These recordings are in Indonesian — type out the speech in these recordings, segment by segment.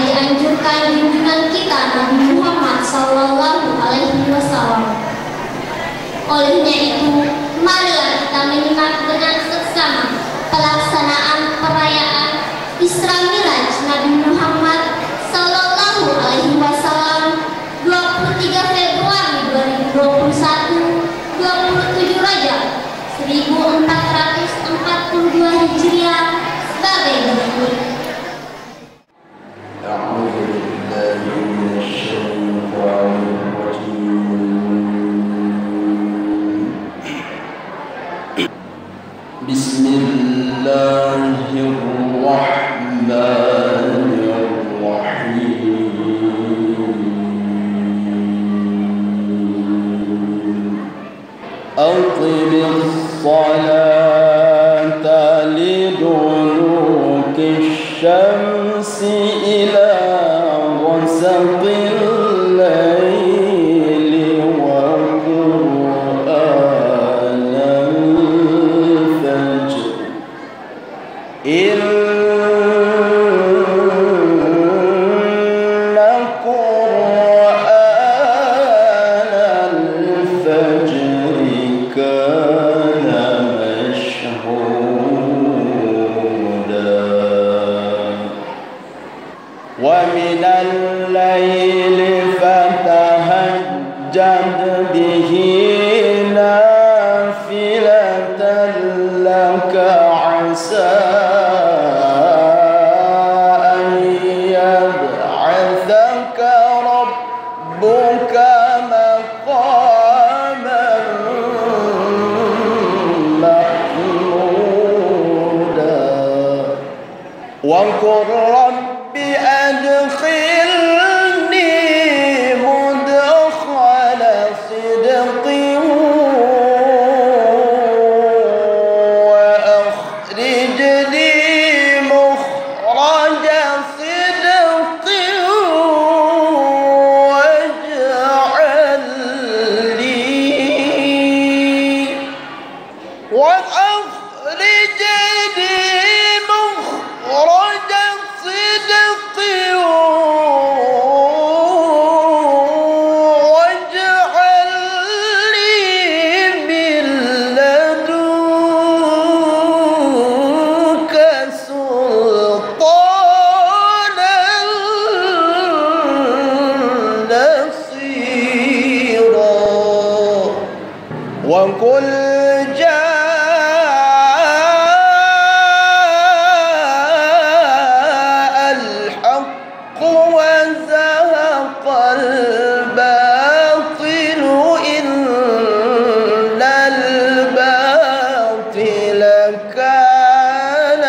yang dianjurkan junjungan kita Nabi Muhammad Sallallahu Alaihi Wasallam. Olehnya itu, marilah kita menyimak dengan seksama pelaksanaan perayaan Isra Miraj Nabi Muhammad Sallallahu Alaihi Wasallam 23 Februari 2021, 27 Rajab 1442 Hijriah sebagai berikut. أقم الصلاة لدلوك الشمس إلى غسق الليل وقرآن الفجر إن قرآن الفجر كان مشهودا ومن الليل فتهجد به نافلة لك عسى أن يبعثك ربك مقاما محمودا وقل رب أدخلني مدخل صدق وأخرجني مخرج صدق واجعل لي مخرج صدق واجعل لي من لدنك سلطانا نصيرا وقل وزهق الباطل إن الباطل كان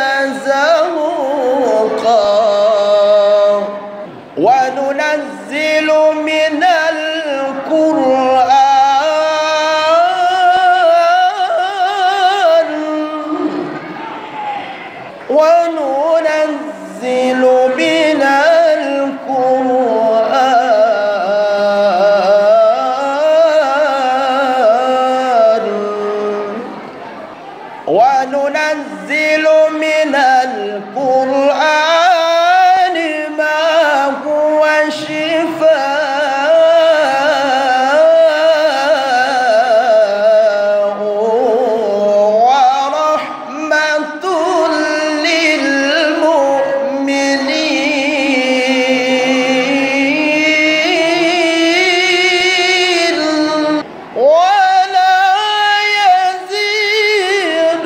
زهوقا وننزل من القرآن وننزل من وننزل من القرآن ما هو شفاء ورحمة للمؤمنين ولا يزيد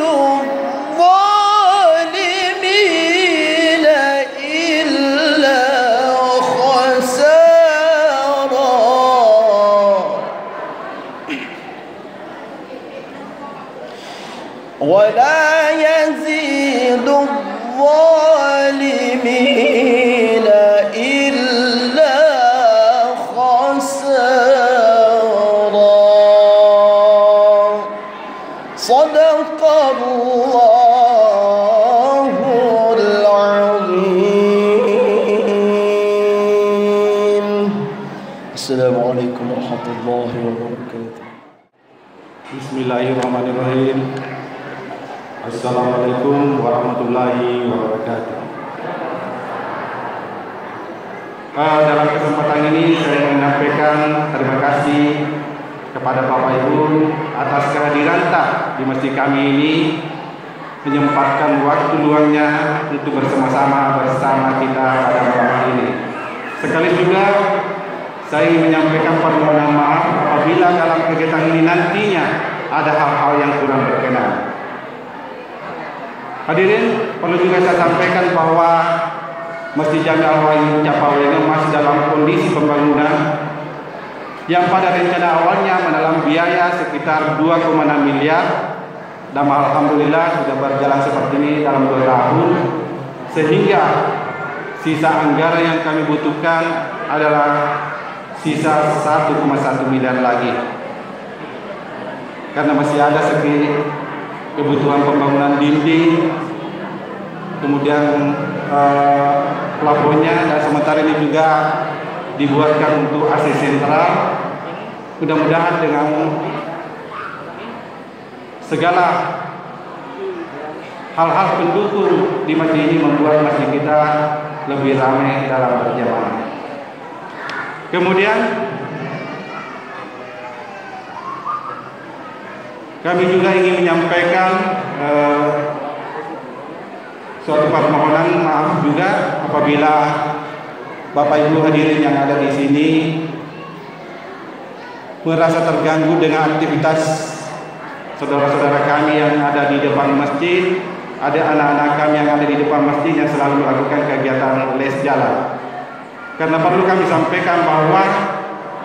الظالمين إلا خسارا ولا يزيد الظالمين إلا خسارا صدق الله العظيم. السلام عليكم ورحمة الله وبركاته. Bismillahirrahmanirrahim. Assalamualaikum warahmatullahi wabarakatuh. dalam kesempatan ini saya menyampaikan terima kasih kepada Bapak Ibu atas kehadiran di masjid kami ini, menyempatkan waktu luangnya untuk bersama-sama kita pada malam hari ini. Sekali juga saya ingin menyampaikan permohonan maaf apabila dalam kegiatan ini nantinya ada hal-hal yang kurang berkenan. Hadirin, perlu juga saya sampaikan bahwa Masjid Jami Al-Wahyu Capawelang masih dalam kondisi pembangunan yang pada rencana awalnya menelan biaya sekitar 2,6 miliar dan alhamdulillah sudah berjalan seperti ini dalam 2 tahun, sehingga sisa anggaran yang kami butuhkan adalah sisa 1,1 miliar lagi, karena masih ada sedikit kebutuhan pembangunan dinding, kemudian plafonnya, dan sementara ini juga dibuatkan untuk AC sentral. Mudah-mudahan dengan segala hal-hal pendukung di masjid ini membuat masjid kita lebih ramai dalam berjamaah. Kemudian kami juga ingin menyampaikan suatu permohonan maaf juga apabila Bapak Ibu hadirin yang ada di sini merasa terganggu dengan aktivitas saudara-saudara kami yang ada di depan masjid. Ada anak-anak kami yang ada di depan masjid yang selalu melakukan kegiatan les jalan. Karena perlu kami sampaikan bahwa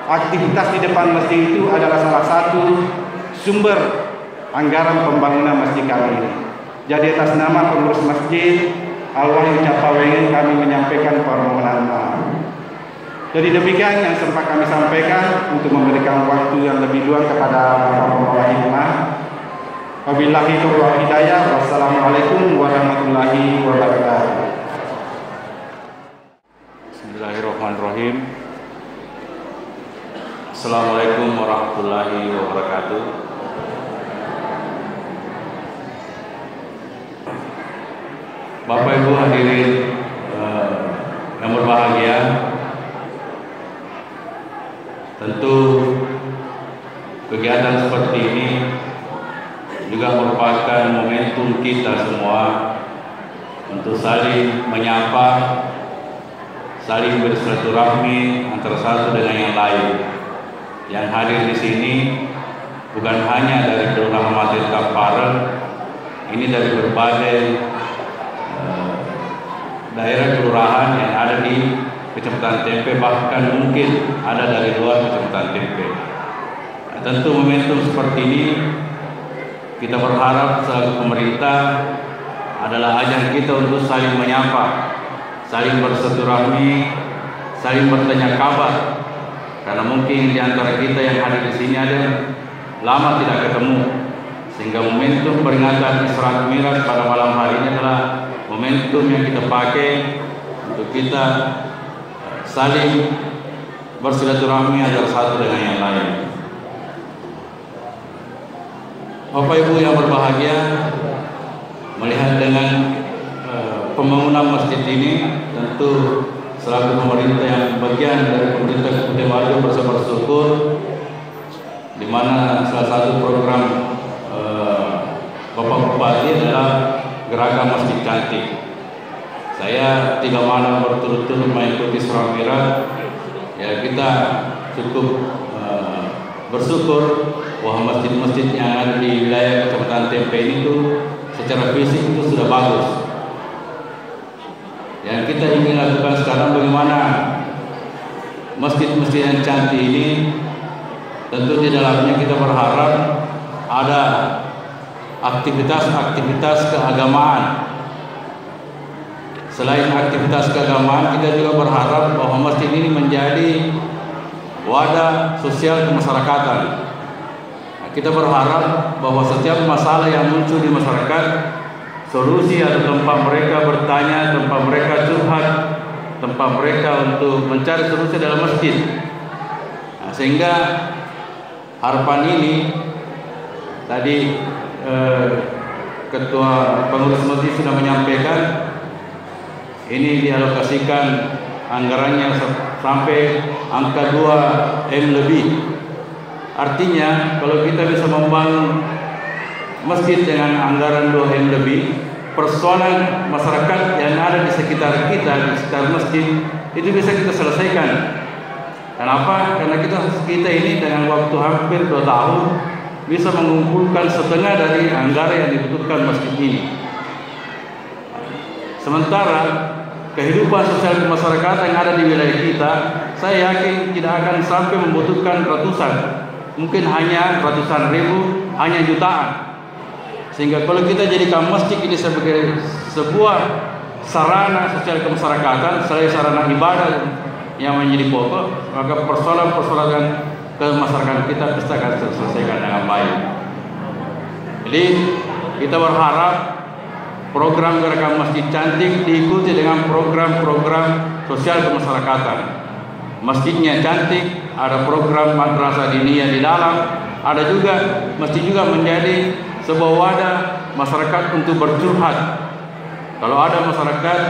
aktivitas di depan masjid itu adalah salah satu sumber anggaran pembangunan masjid kami ini. Jadi atas nama pengurus masjid Al-Wahyu Capawelang kami menyampaikan permohonan maaf. Jadi demikian yang sempat kami sampaikan untuk memberikan waktu yang lebih luang kepada para pembawa hikmah. Wabillahi taufiq wal hidayah. Wassalamualaikum warahmatullahi wabarakatuh. Bismillahirrahmanirrahim. Assalamualaikum warahmatullahi wabarakatuh. Bapak Ibu hadirin yang berbahagia, tentu kegiatan seperti ini juga merupakan momentum kita semua untuk saling menyapa, saling bersilaturahmi antara satu dengan yang lain. Yang hadir di sini bukan hanya dari Kelurahan Matir Kamparen, ini dari berbagai daerah kelurahan yang ada di Kecamatan Tempe, bahkan mungkin ada dari luar Kecamatan Tempe. Nah, tentu momentum seperti ini kita berharap selaku pemerintah adalah ajang kita untuk saling menyapa, saling bersilaturahmi, saling bertanya kabar. Karena mungkin di antara kita yang hadir di sini ada lama tidak ketemu, sehingga momentum peringatan Isra Mi'raj pada malam hari ini adalah momentum yang kita pakai untuk kita saling bersilaturahmi antara satu dengan yang lain. Bapak Ibu yang berbahagia, melihat dengan pembangunan masjid ini, tentu selaku pemerintah yang bagian dari pemerintah Kabupaten Wajo bersyukur, di mana salah satu program Bapak Bupati adalah Gerakan Masjid Cantik. Saya 3 malam berturut-turut mengikuti Isra Mi'raj. Ya, kita cukup bersyukur bahwa masjid-masjid yang ada di wilayah Kecamatan Tempe itu secara fisik itu sudah bagus. Yang kita ingin lakukan sekarang bagaimana masjid-masjid yang cantik ini, tentu di dalamnya kita berharap ada aktivitas-aktivitas keagamaan. Selain aktivitas keagamaan, kita juga berharap bahwa masjid ini menjadi wadah sosial kemasyarakatan. Nah, kita berharap bahwa setiap masalah yang muncul di masyarakat, solusi atau tempat mereka bertanya, tempat mereka curhat, tempat mereka untuk mencari solusi dalam masjid. Nah, sehingga harapan ini tadi Ketua Pengurus Masjid sudah menyampaikan, ini dialokasikan anggarannya sampai angka 2M lebih. Artinya kalau kita bisa membangun masjid dengan anggaran 2M lebih, persoalan masyarakat yang ada di sekitar kita, di sekitar masjid, itu bisa kita selesaikan. Kenapa? Karena kita ini dengan waktu hampir 2 tahun bisa mengumpulkan setengah dari anggaran yang dibutuhkan masjid ini. Sementara kehidupan sosial kemasyarakatan yang ada di wilayah kita, saya yakin tidak akan sampai membutuhkan ratusan, mungkin hanya ratusan ribu, hanya jutaan. Sehingga kalau kita jadikan masjid ini sebagai sebuah sarana sosial kemasyarakatan, selain sarana ibadah yang menjadi pokok, maka persoalan-persoalan kemasyarakatan kita bisa akan terselesaikan dengan baik. Jadi kita berharap program Gerakan Masjid Cantik diikuti dengan program-program sosial kemasyarakatan. Masjidnya cantik, ada program madrasah diniyah di dalam, ada juga masjid juga menjadi sebuah wadah masyarakat untuk bercurhat. Kalau ada masyarakat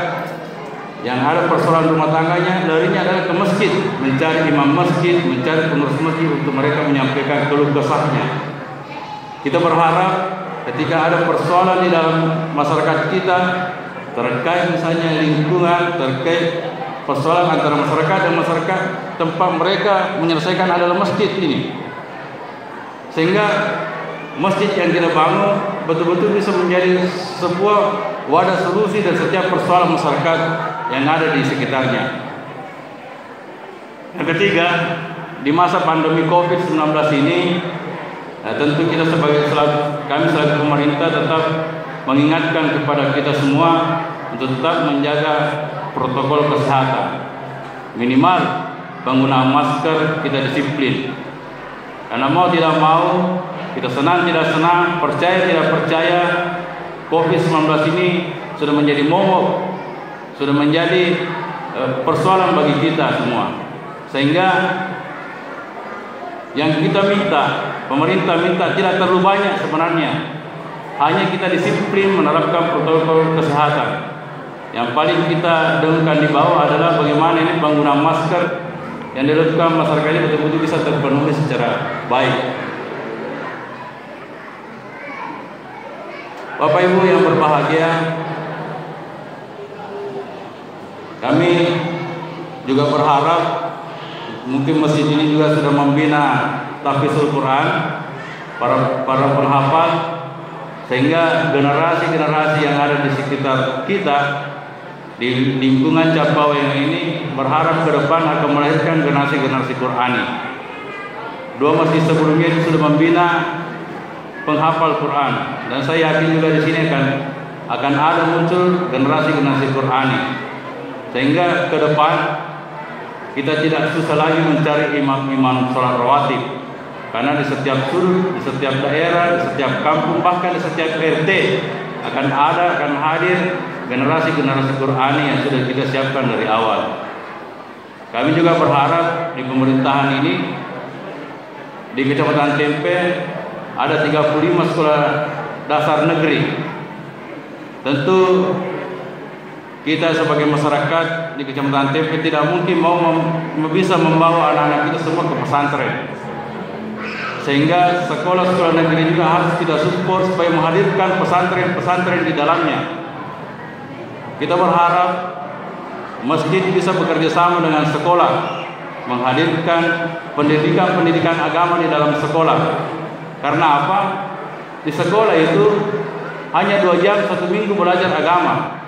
yang ada persoalan rumah tangganya, larinya adalah ke masjid, mencari imam masjid, mencari pengurus masjid untuk mereka menyampaikan keluh kesahnya. Kita berharap ketika ada persoalan di dalam masyarakat kita terkait misalnya lingkungan, terkait persoalan antara masyarakat dan masyarakat, tempat mereka menyelesaikan adalah masjid ini. Sehingga masjid yang kita bangun betul-betul bisa menjadi sebuah wadah solusi dan setiap persoalan masyarakat yang ada di sekitarnya. Yang ketiga, di masa pandemi COVID-19 ini, tentu kita kami selaku pemerintah tetap mengingatkan kepada kita semua untuk tetap menjaga protokol kesehatan. Minimal penggunaan masker kita disiplin. Karena mau tidak mau, kita senang tidak senang, percaya tidak percaya, COVID-19 ini sudah menjadi momok, sudah menjadi persoalan bagi kita semua. Sehingga yang kita minta, pemerintah minta tidak terlalu banyak sebenarnya. Hanya kita disiplin menerapkan protokol kesehatan. Yang paling kita dengungkan di bawah adalah bagaimana ini penggunaan masker yang dilakukan masyarakat ini betul-betul bisa terpenuhi secara baik. Bapak Ibu yang berbahagia, kami juga berharap mungkin masjid ini juga sudah membina tahfizul Quran, para penghafal, sehingga generasi-generasi yang ada di sekitar kita di lingkungan Capawe yang ini berharap ke depan akan melahirkan generasi-generasi Qurani. 2 masjid sebelumnya itu sudah membina penghafal Quran, dan saya yakin juga di sini akan ada muncul generasi-generasi Qurani, sehingga ke depan kita tidak susah lagi mencari imam-imam sholat rawatib, karena di setiap sudut, di setiap daerah, di setiap kampung, bahkan di setiap RT akan hadir generasi-generasi Qurani yang sudah kita siapkan dari awal. Kami juga berharap di pemerintahan ini, di Kecamatan Tempe ada 35 sekolah dasar negeri. Tentu kita sebagai masyarakat di Kecamatan Tempe tidak mungkin bisa membawa anak-anak kita semua ke pesantren. Sehingga sekolah-sekolah negeri juga harus kita support supaya menghadirkan pesantren-pesantren di dalamnya. Kita berharap masjid bisa bekerja sama dengan sekolah, menghadirkan pendidikan agama di dalam sekolah. Karena apa? Di sekolah itu hanya 2 jam 1 minggu belajar agama.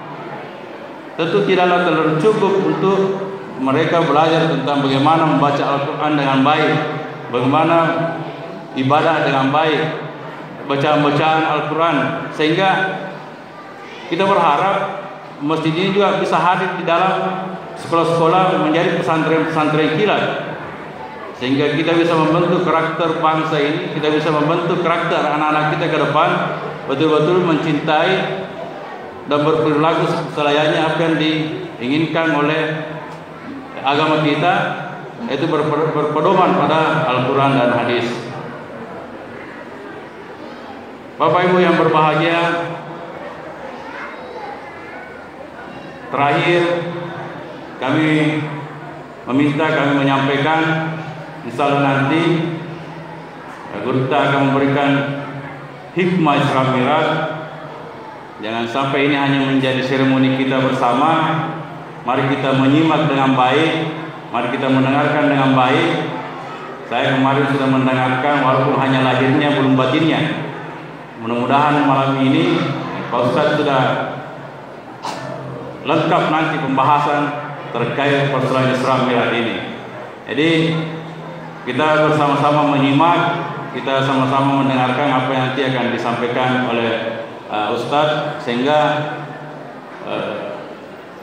Tentu tidaklah terlalu cukup untuk mereka belajar tentang bagaimana membaca Al-Quran dengan baik, bagaimana ibadah dengan baik, bacaan Al-Quran. Sehingga kita berharap masjid ini juga bisa hadir di dalam sekolah-sekolah menjadi pesantren-pesantren kilat, sehingga kita bisa membentuk karakter bangsa ini, kita bisa membentuk karakter anak-anak kita ke depan betul-betul mencintai dan berperilaku selayaknya apa yang diinginkan oleh agama kita, yaitu berpedoman pada Al-Quran dan hadis. Bapak Ibu yang berbahagia, terakhir kami menyampaikan insya Allah nanti Guru kita akan memberikan hikmah Isra Miraj. Jangan sampai ini hanya menjadi seremoni kita bersama. Mari kita menyimak dengan baik, mari kita mendengarkan dengan baik. Saya kemarin sudah mendengarkan walaupun hanya lahirnya belum batinnya. Mudah-mudahan malam ini Pak Ustaz sudah lengkap nanti pembahasan terkait persoalan Isra Miraj ini. Jadi kita bersama-sama menyimak, kita sama-sama mendengarkan apa yang nanti akan disampaikan oleh Ustaz, sehingga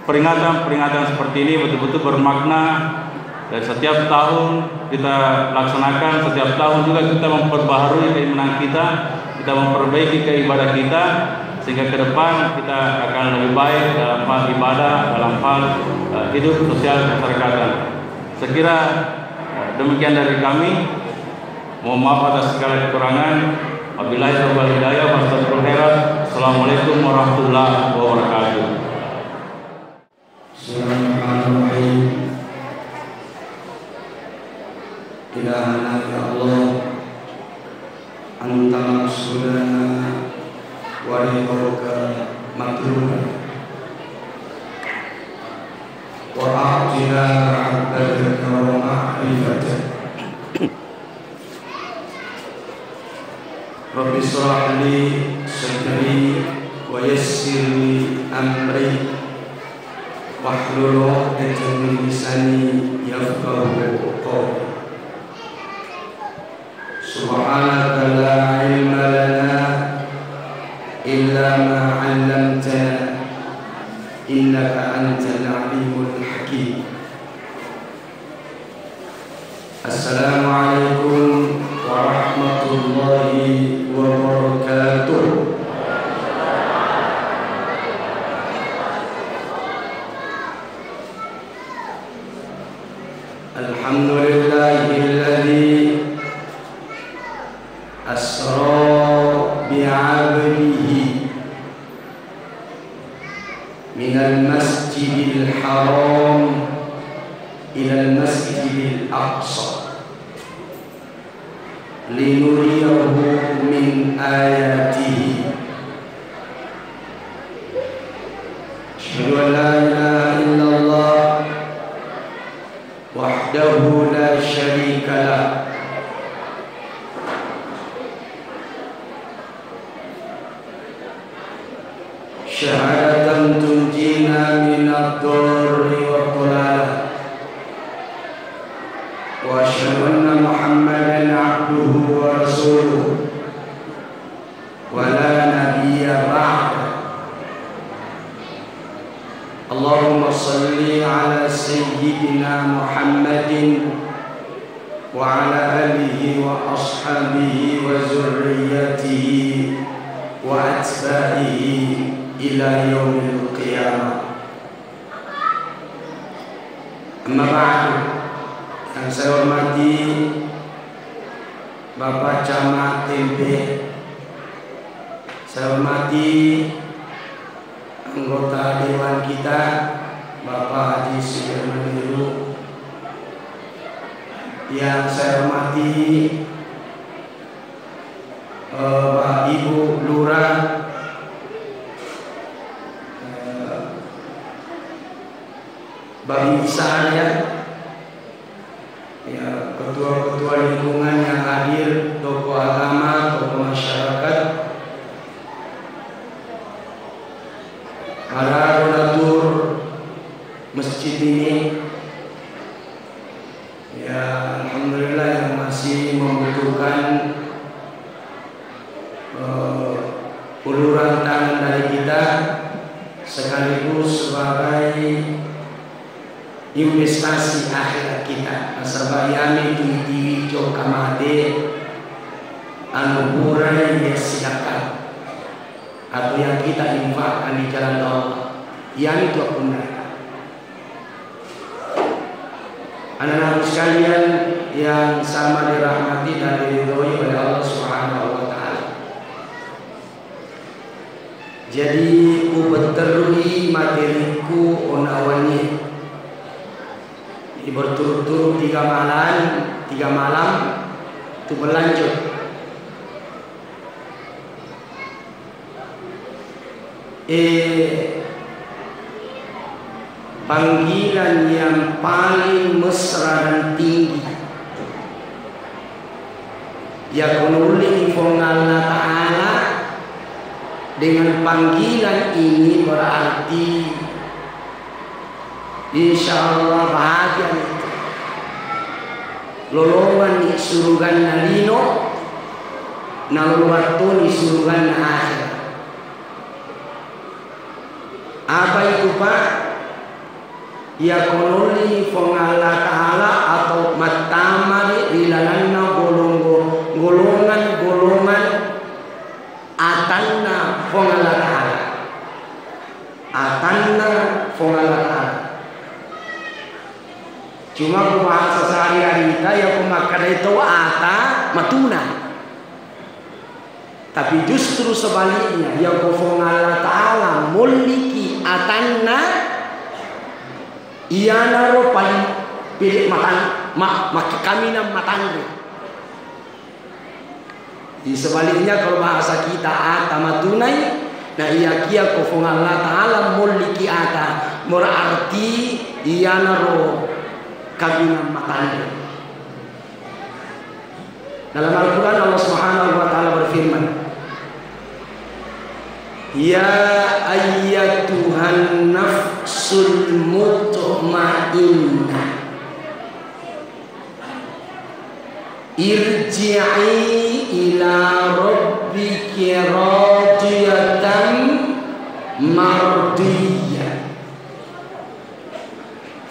peringatan-peringatan seperti ini betul-betul bermakna. Dan setiap tahun kita laksanakan, setiap tahun juga kita memperbaharui keimanan kita memperbaiki keibadah kita, sehingga ke depan kita akan lebih baik dalam hal ibadah, dalam hal hidup sosial masyarakatan. Sekira demikian dari kami. Mohon maaf atas segala kekurangan. Wabillahi taufiq hidayah. Assalamualaikum warahmatullahi wabarakatuh. Bismillahirrahmanirrahim. Ilahana ya Allah, anta maksudana wa ridhoka matlubana wa a'tina ma'abadaka wa ma'rifataka. Rabbi shrah li sadri wa yassir li amri wahlul 'uqdatam min lisani yafqahu qawli. Subhanaka la ilma lana illa ma 'allamtana innaka antal 'alimul hakim. Assalamualaikum warahmatullahi wabarakatuh. Alhamdulillahilladzi asra bi'abdihi minal masjidil haram ilal masjidil aqsa linuriyahu min ayatihi. Asyhadu an la ilaha illallah wahdahu la syarika lah, syahadatan tunjina minad dharri wa dhalalah, wa asyhadu anna Muhammadan abduhu wa rasuluh wa la nabiyya ba'da. Allahumma salli ala sayyidina Muhammadin wa ala alihi wa ashabihi wa zurriyyatihi wa atba'ihi ila yaumil qiyamah. Amma ba'du. Yang saya hormati Bapak Camat Tempe, saya hormati anggota dewan kita Bapak Haji Sudirman Niru, yang saya hormati Pak Ibu Lurah, Bang Isa ya, ketua-ketua lingkungan yang hadir, tokoh agama, tokoh masyarakat, para donatur masjid ini, ya alhamdulillah yang masih membutuhkan uluran tangan dari kita, sekaligus sebagai investasi akhirat kita. Asabayami tuiti jo kamade anuburai ya silakan, atau yang kita infakkan di jalan Allah, yang itu aku mereka. Anak-anak sekalian yang sama dirahmati dan diridhoi oleh Allah Subhanahu wa taala. Jadi ku beterui materiku onawani Jadi berturut-turut 3 malam itu berlanjut. Panggilan yang paling mesra dan tinggi ya kunuli Allah Ta'ala. Dengan panggilan ini berarti insya Allah bahagia itu lolongan di surga nalino naluluwatu di surga akhir. Apa itu Pak? Ya kunuli Allah Ta'ala atau matamari ilalanna golongan atanna Allah Ta'ala. Atanna Allah Ta'ala. Cuma bahasa sehari-hari kita ya pemakan itu ata matuna. Tapi justru sebaliknya ya Allah Ta'ala muliki atanna iya naro paling pilih kami nam matandri. Di sebaliknya kalau bahasa kita ata matunai, nah iya kia kofong Allah Ta'ala muliki ata berarti iya naro kami nam matandri. Dalam Al-Quran Allah Subhanahu wa Ta'ala berfirman, ya ayyatuhan nafsul mutmainnah irji'i ila rabbiki radiyatan mardiyah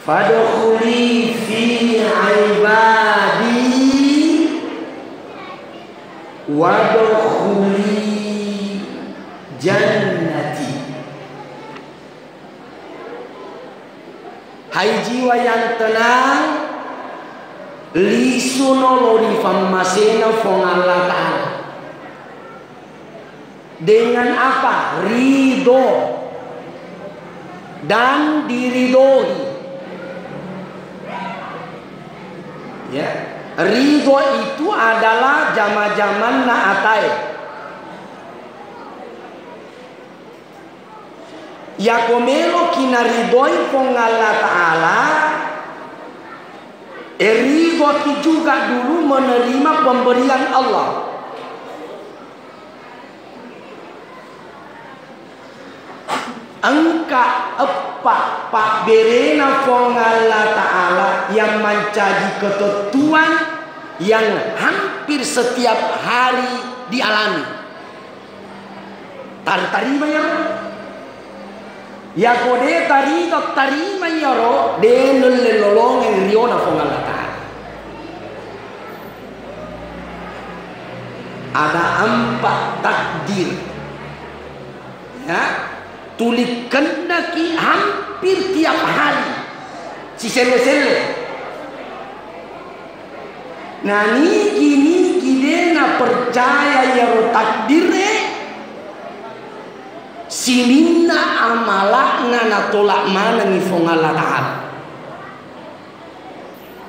fadkhuli fi ibadi wadkhuli jannati. Hai jiwa yang tenang, lisunolori fammasena fong Allah Ta'ala. Dengan apa? Ridho dan diridhoi. Ya, ridho itu adalah jama-jaman na'atai. Ya komelo kinaridoi pong Allah Ta'ala, ridho ki juga dulu menerima pemberian Allah. Engka apa pak berena pong Allah Ta'ala yang menjadi ketentuan yang hampir setiap hari dialami. Tarima ya ya kode tarima yaro de lolong yang riona fong Allah Ta'ala. Ada 4 takdir ya tulikan naki hampir tiap hari si sele-sele. Nah ni gini gidena percaya yaro takdirnya sinina amalakna natolak mana ngifong Allah Ta'ala.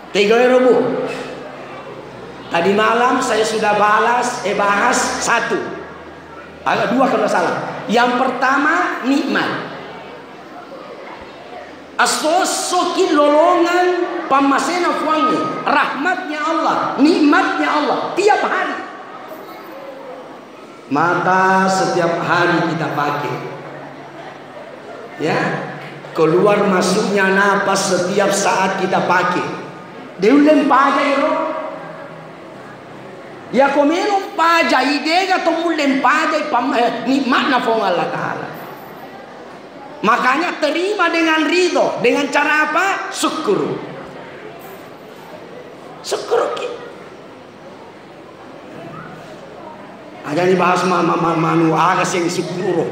3 Rebu tadi malam saya sudah bahas 1 agak 2 kalau salah. Yang pertama nikmat asosoki lolongan pamasena fuangi rahmatnya Allah, nikmatnya Allah tiap hari. Mata setiap hari kita pakai ya, keluar masuknya napas setiap saat kita pakai. Deulen pajai ro ya komelo pajai dega to mulen pajai nikmatna fong Allah Ta'ala. Makanya terima dengan ridho. Dengan cara apa? Syukur. Syukur kita. Ada dibahas manu agas yang syukur.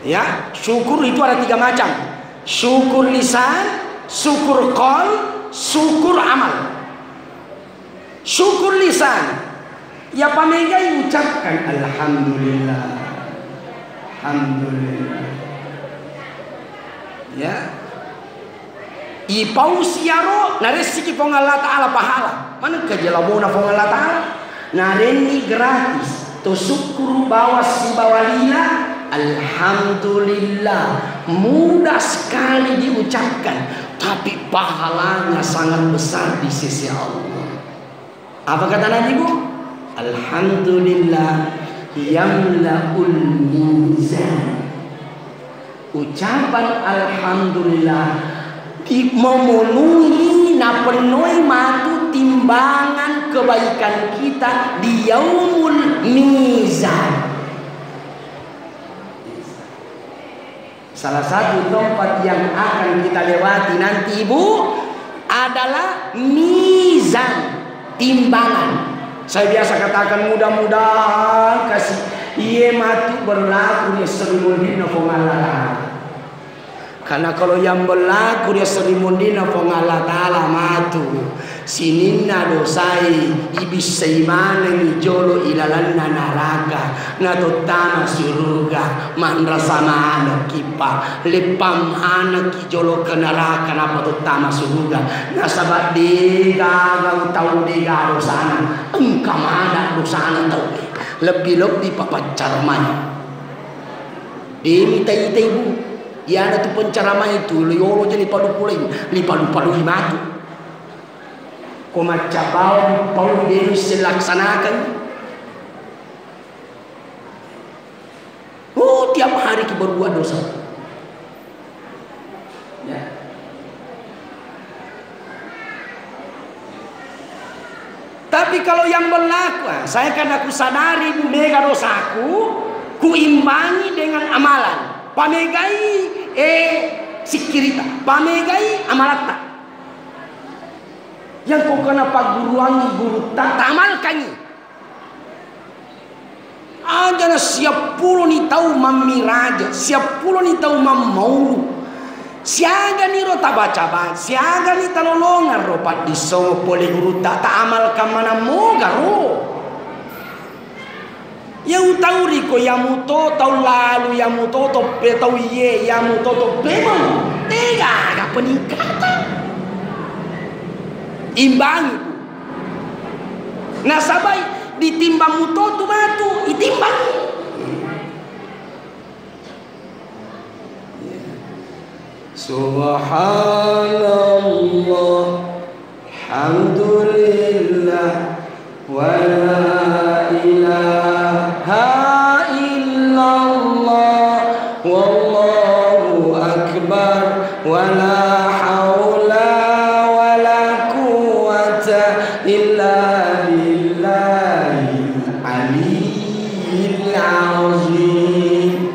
Ya, syukur itu ada 3 macam. Syukur lisan, syukur qol, syukur amal. Syukur lisan ya pamegai ucapkan alhamdulillah. Alhamdulillah. Ya. Ipau siaro naresiki pong Allah Ta'ala pahala. Mana kejelabona pong Allah Ta'ala. Nareni gratis. To syukur bawa si bawalila. Alhamdulillah. Mudah sekali diucapkan. Tapi pahalanya sangat besar di sisi Allah. Apa kata Nabi Bu? Alhamdulillah yamla'ul mizan. Ucapan alhamdulillah memenuhi na penuhi matu timbangan kebaikan kita di yaumul mizan. Salah satu tempat yang akan kita lewati nanti Ibu adalah mizan, timbangan. Saya biasa katakan mudah-mudahan kasih iya matu berlaku dia serimundina Allah. Karena kalau yang berlaku dia serimundina Allah Ta'ala matu sininna dosai ibis seimana ni jolo ilalanna naraka na totama surga mandra sama anak kipa lepam anak ki jolo ke neraka na totama surga na sabat dega gau tau dega dosana engkam ada dosana tau lebih-lebih papacar main diminta ibu ya ada tu penceramah itu liolo jadi palu-pulin lipalu-palu matu komaca bau palu dia dilaksanakan. Oh tiap hari kita berbuat dosa ya. Tapi kalau yang berlaku saya kan aku sadari mega dosaku kuimbangi dengan amalan. Pamegai sikirita, pamegai amalata. Yang kau kena pak guru tak amalkannya. Aja na siap puluh ni tahu mamiraja, siap puluh ni tahu mammaulu. Siaga ni ro tak baca, siaga ni tanolongan ro pat disongo pole guru tak amalkan mana moga ro. Yang tahu riko yang muto tahu lalu yang muto tope tahu ye yang muto tope mau tega agak peningkatan imbang nasabai ditimbang muto tu batu itimbang subhanallah alhamdulillah wa la ilaha illallah wallahu akbar wa la haula wa la quwwata illa billahil aliyyil azim.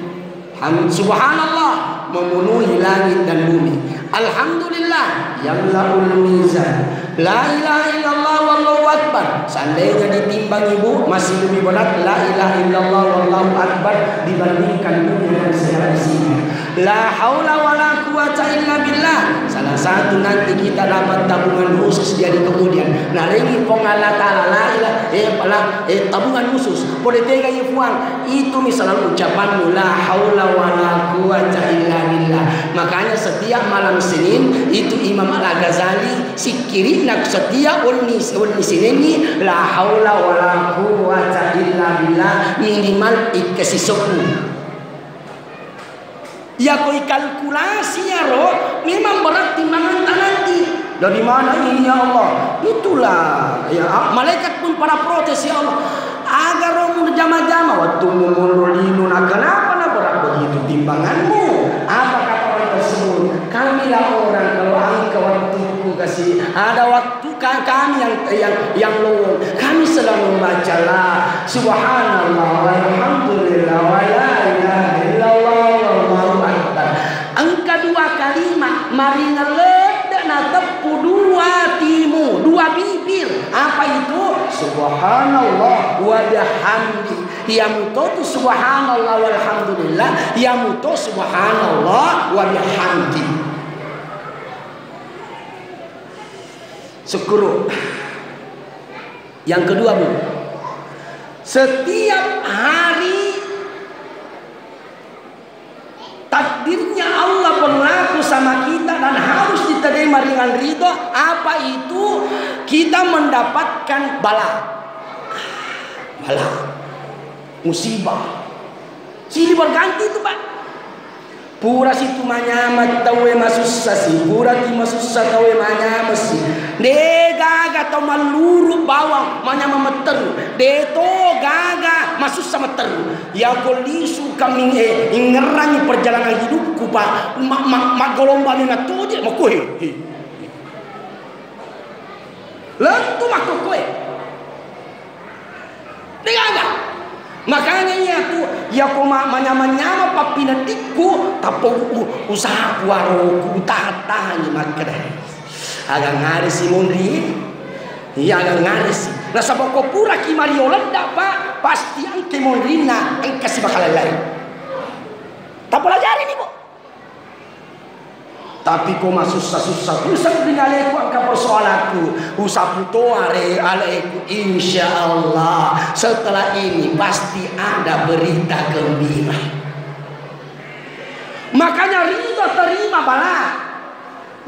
Subhanallah memenuhi langit dan bumi. Alhamdulillah yamla'ul mizan. La ilaha illallah wallahu akbar. Seandainya ditimbang ibu masih lebih berat la ilaha illallah wallahu akbar dibandingkan dunia dan segala isinya. La haula wala quwata illa billah. Salah satu nanti kita dapat tabungan khusus jadi kemudian. Narengi pong Allah Ta'ala la ilaha tabungan khusus. Boleh tega ifuan itu misalnya ucapanmu la haula wala quwata illa billah. Makanya setiap malam Senin itu Imam Al-Ghazali sikiri nak setiap ulni Senin ni la haula wala quwata illa billah minimal ikasi 10. Ya koi kalkulasi ya roh memang berat timbangan nanti. Dari mana ini ya Allah? Itulah ya malaikat pun para protes ya Allah. Agar roh jama-jama waktu mengululinu kenapa nak berat begitu timbanganmu? Apa kata orang tersebut? Kamilah orang kalau angka waktuku kasih ada waktu kami yang lowong. Kami selalu membacalah subhanallah walhamdulillah wa la ilaha illallah wallahu akbar. Angka dua kalimat mari ngeled na tepu dua timu, dua bibir. Apa itu? Subhanallah wa bihamdi. Yang itu subhanallah walhamdulillah, yang itu subhanallah wa bihamdi. Syukur. Yang kedua Bu, setiap hari takdirnya Allah berlaku sama kita dan harus diterima kita ridho, apa itu? Kita mendapatkan bala, musibah. Silih berganti itu Pak. Pura situ manyamat tawe masusah si, pura ti masusah tawe manyamat si. De gaga tau maluru bawang manyama meteru. De to gaga masusah meteru. Ya kolisu kami ngerangi perjalanan hidupku Pak. Mak gelombang na toje makohe. Lentu makohe. De gaga. Makanya ya tu ya koma manyama papina tiku tapo usaha kuaroku tahan makadai agak ngaris si mondri ya agak ngaris na saboko pura ki mariola Pak pasti angke mondrina angka si bakal lain tapo lajari nih Bu. Tapi koma susah-susah usah binaleku angka persoalanku usah putoare aleku insya Allah setelah ini pasti ada berita gembira. Makanya ridho terima bala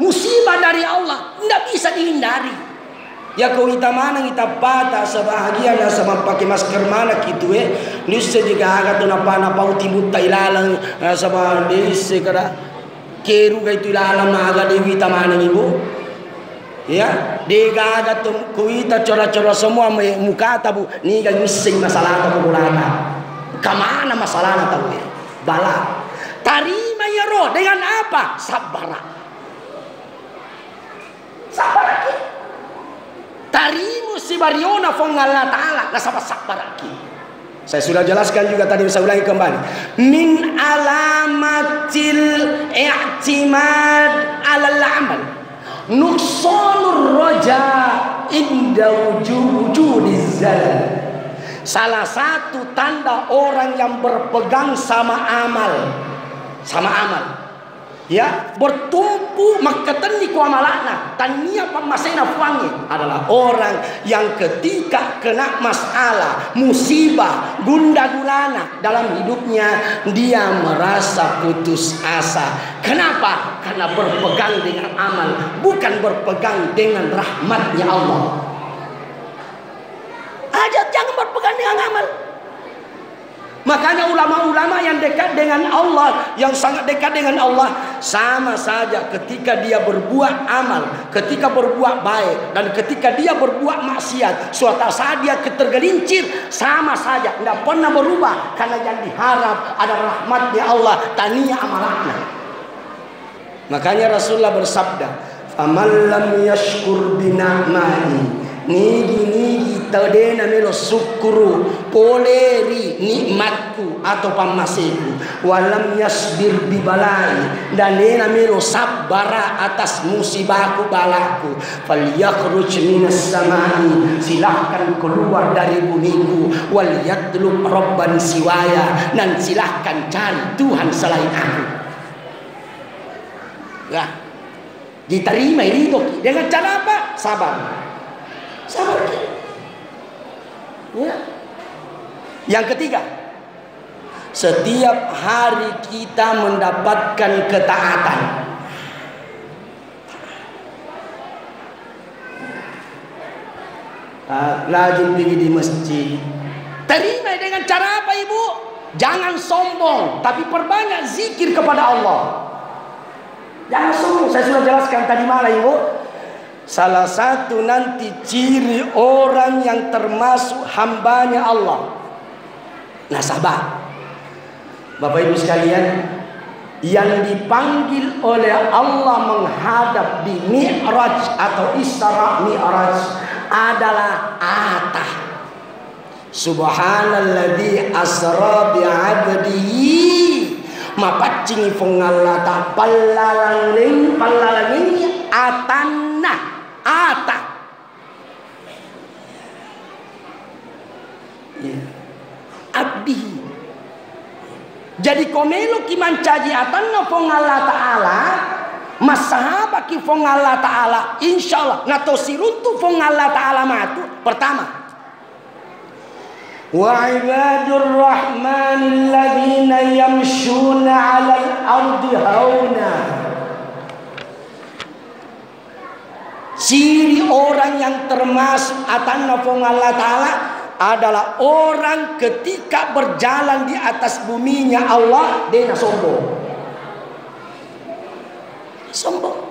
musibah dari Allah tidak bisa dihindari. Ya kau kita mana kita patah sebahagia sama pakai masker mana gitu nisa juga agak tu napa timut tailalang sama desa kada keru itu lalang naga dewi tamana ibu ya dega ada tuh kuita cora-cora semua muka tabu ni gak mising masalah tabu bulana kemana masalahnya tabu bala tarima ya roh dengan apa sabar tarimu si bariona fong Allah Ta'ala nasaba sabar saya sudah jelaskan juga tadi, saya ulangi kembali. Min alamatil i'timad 'alal amal. Nuqsanur raja inda wujudiz zalal. Salah satu tanda orang yang berpegang sama amal. Ya, bertumpu makatani ku amalana tania pamasena fuangi adalah orang yang ketika kena masalah, musibah, gunda gulana dalam hidupnya dia merasa putus asa. Kenapa? Karena berpegang dengan amal, bukan berpegang dengan rahmatnya Allah. Jangan berpegang dengan amal. Makanya ulama-ulama yang dekat dengan Allah, yang sangat dekat dengan Allah, sama saja ketika dia berbuat amal, ketika berbuat baik, dan ketika dia berbuat maksiat, suatu saat dia tergelincir, sama saja, tidak pernah berubah. Karena yang diharap ada rahmatnya Allah, tania amalnya. Makanya Rasulullah bersabda, "Faman lam yashkur bina'mani." Nigi tadena melo syukuru poleri nikmatku atau pamasiku walam yasbir bibalai dan nena melo sabara atas musibahku balaku falyakhruj minas samai silahkan keluar dari bumiku wal yatlub rabban siwaya dan silahkan cari Tuhan selain aku. Ya diterima itu dengan cara apa? Sabar. Ya. Yang ketiga, setiap hari kita mendapatkan ketaatan. Rajin pergi di masjid. Terima dengan cara apa Ibu? Jangan sombong, tapi perbanyak zikir kepada Allah. Jangan sombong. Saya sudah jelaskan tadi malam Ibu. Salah satu nanti ciri orang yang termasuk hambanya Allah, nasabah. Bapak Ibu sekalian, yang dipanggil oleh Allah menghadap di Mi'raj atau Isra Mi'raj adalah atah. Subhanalladzi asra bi'abdihi mapacing fongalata pallalang atanna ata abdi. Jadi komelo ki mancaji atanna fong Allah Ta'ala masahaba ki fong Allah Ta'ala insyaallah nato siruntu fong Allah Ta'ala matu. Pertama, wa ibadur rahmanil ladzina yamshuna 'alal ardi hauna. Ciri orang yang termasuk atanna fong Allah Ta'ala adalah orang ketika berjalan di atas buminya Allah, dia sombong. Sombong.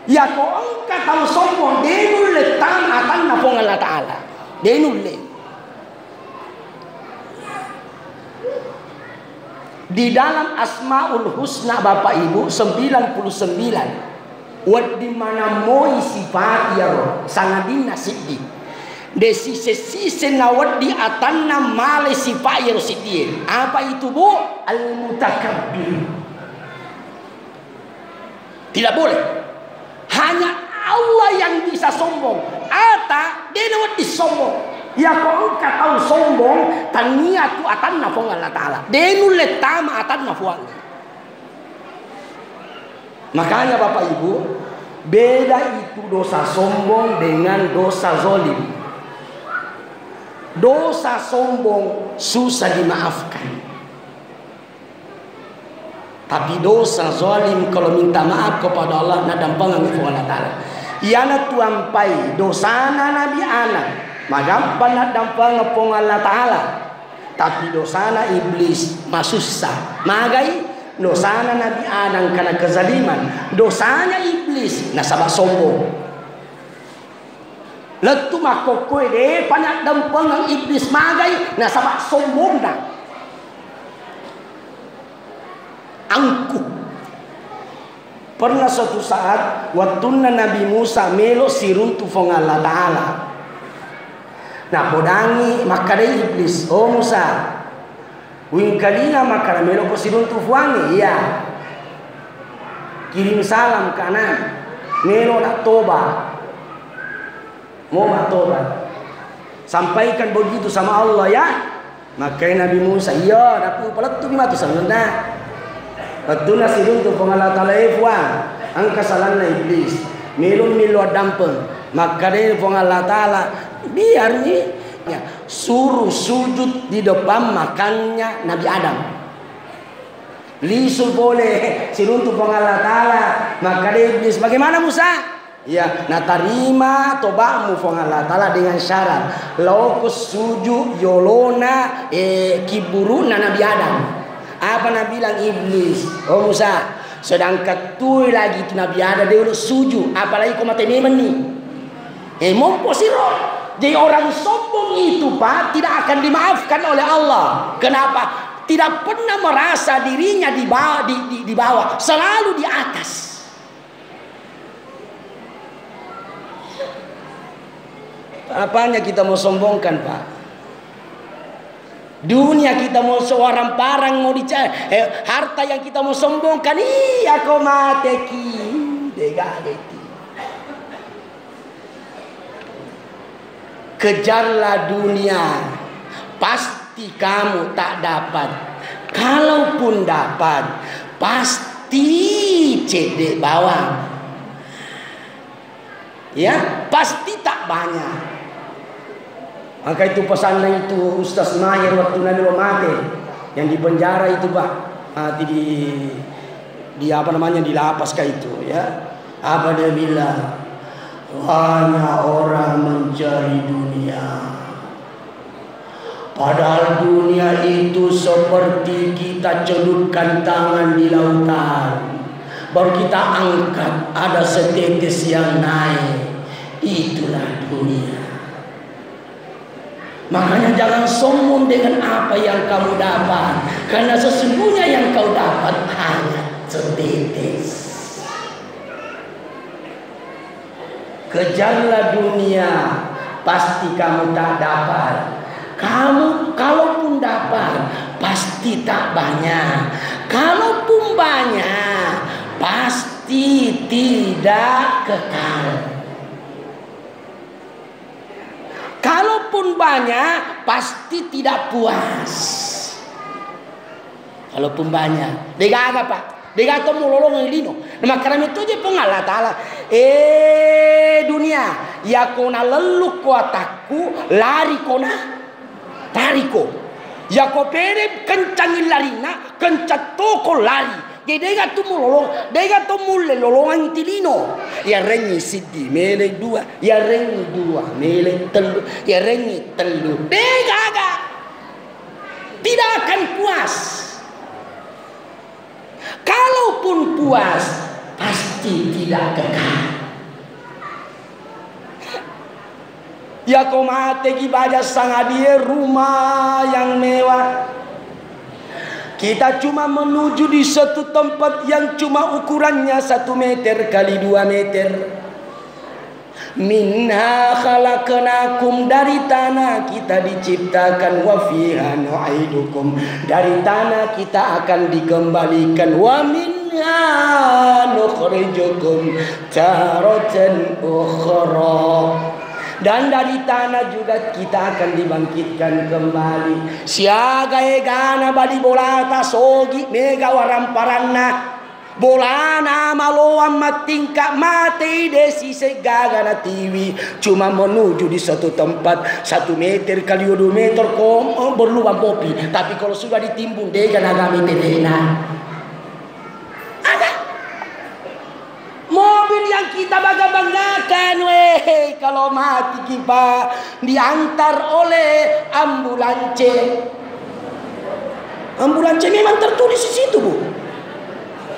Ya kau angkat kalau sombong, dia nulle tam atanna fong Allah Ta'ala. Dia nulle. Di dalam Asmaul Husna Bapak Ibu 99. Wad di mana moi sifat ya roh sangadina siddi. Desi sesi nawad di atanna male sifat ya roh siddi. Apa itu bu? Al mutakabbir. Tidak boleh. Hanya Allah yang bisa sombong. Ata dia nawad disombong. Ya kau tahu sombong tania tu atanna fong Allah Ta'ala. Dia nulle tama atanna fong. Makanya Bapak Ibu, beda itu dosa sombong dengan dosa zolim. Dosa sombong susah dimaafkan. Tapi dosa zolim kalau minta maaf kepada Allah na dampangan Allah Ta'ala. Iana tuampai dosana Nabi anak. Magampan na dampangan Allah Ta'ala. Tapi dosana iblis masusah. Magai dosana Nabi Adam karena kezaliman, dosanya iblis nasabak sombong. Letu makokoy de banyak dampangan iblis magai nasabak sombong dah. Angkuh. Pernah suatu saat waktu Nabi Musa melo siruntu fong Allah Ta'ala. Nah podangi maka iblis, oh Musa, wing kalina maka melo posiruntu fuangi, iya. Kirim salam kanan, melo nak toba, mau nak toba. Sampaikan begitu sama Allah ya. Maka Nabi Musa, iya, tapi paletu matu sanunda. Betul nasiruntu pengalat Allah fuang, angka salahna iblis, melo dampeng, maka dia pengalat Allah. Biar nih ya, suruh sujud di depan makannya Nabi Adam. Lisul boleh siruntu pengalat Allah. Maka dia iblis, bagaimana Musa? Ya, nah terima tobamu pengalat Allah dengan syarat laukus sujud yolona kiburuna Nabi Adam. Apa Nabi bilang iblis? Oh Musa, sedangkan tu lagi tu Nabi Adam dia udah sujud, apalagi kau mati nemen nih. Mompo siro. Jadi orang sombong itu Pak tidak akan dimaafkan oleh Allah. Kenapa? Tidak pernah merasa dirinya di bawah, selalu di atas. Apanya kita mau sombongkan Pak? Dunia kita mau seorang parang mau dicari, harta yang kita mau sombongkan, iya kau mati ki, degageti. Kejarlah dunia, pasti kamu tak dapat. Kalaupun dapat, pasti cedek bawang. Ya, pasti tak banyak. Maka itu pesannya itu Ustaz Mahir waktu Nabi mati, yang di penjara itu Pak, mati di apa namanya di lapas kayak itu ya. Apa dia bilang? Hanya orang mencari dunia. Padahal dunia itu seperti kita celupkan tangan di lautan, baru kita angkat ada setetes yang naik. Itulah dunia. Makanya jangan sombong dengan apa yang kamu dapat, karena sesungguhnya yang kau dapat hanya setetes. Kejarlah dunia, pasti kamu tak dapat. Kamu kalaupun dapat, pasti tak banyak. Kalaupun banyak, pasti tidak kekal. Kalaupun banyak, pasti tidak puas. Kalaupun banyak, dega apa Pak? Dega to mulolong lino. Nama karena itu je pengalat Allah. Dunia, ya kona leluk kuataku, lari kona tariko. Ya ko pere kencangin larina, kencat toko lari. Gedega tu mulolong, dega tu mulle lolongan tilino. Ya rengi sidi mele dua, ya rengi dua mele telu, ya rengi telu. Dega aga tidak akan puas. Kalaupun puas, pasti tidak kekal. Ya kau mate gibaja sangadia rumah yang mewah. Kita cuma menuju di satu tempat yang cuma ukurannya 1 meter kali 2 meter. Minha khalaqnakum, dari tanah kita diciptakan, wa fiha nu'idukum, dari tanah kita akan dikembalikan, wa minha nukhrijukum taratan ukhra, dan dari tanah juga kita akan dibangkitkan kembali. Siaga egana badi bolata sogi mega waramparana bolana maloam matingka mati desi segaga na tiwi, cuma menuju di satu tempat 1 meter kali 2 meter kok berlubang kopi, tapi kalau sudah ditimbun dega nagami tenena. Ada mobil yang kita bangga-banggakan, weh, kalau mati kita diantar oleh ambulans. Ambulans memang tertulis di situ, Bu.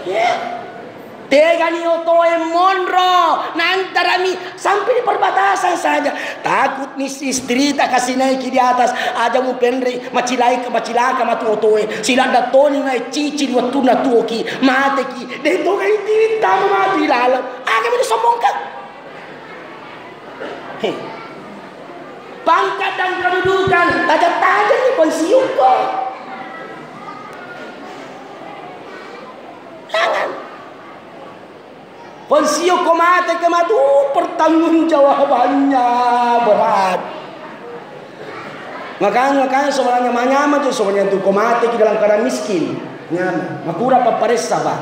Ya. Tegani otoe monro nantarami sampai di perbatasan saja. Takut nih istri tak kasih naik di atas aja mau penre macilai ke macilaka matu otoe sila datoni ngai cici waktu na tuoki mate ki de to kai tinta mati lalu aga mi sombongkan. Pangkat dan kedudukan taja-taja ni pensiun kok. Jangan Pensio komate kematu pertanggungjawabannya berat. Makanya sebenarnya nyaman tuh sebenarnya tuh komate di dalam keadaan miskin. Nyaman. Makura paparesa Pak.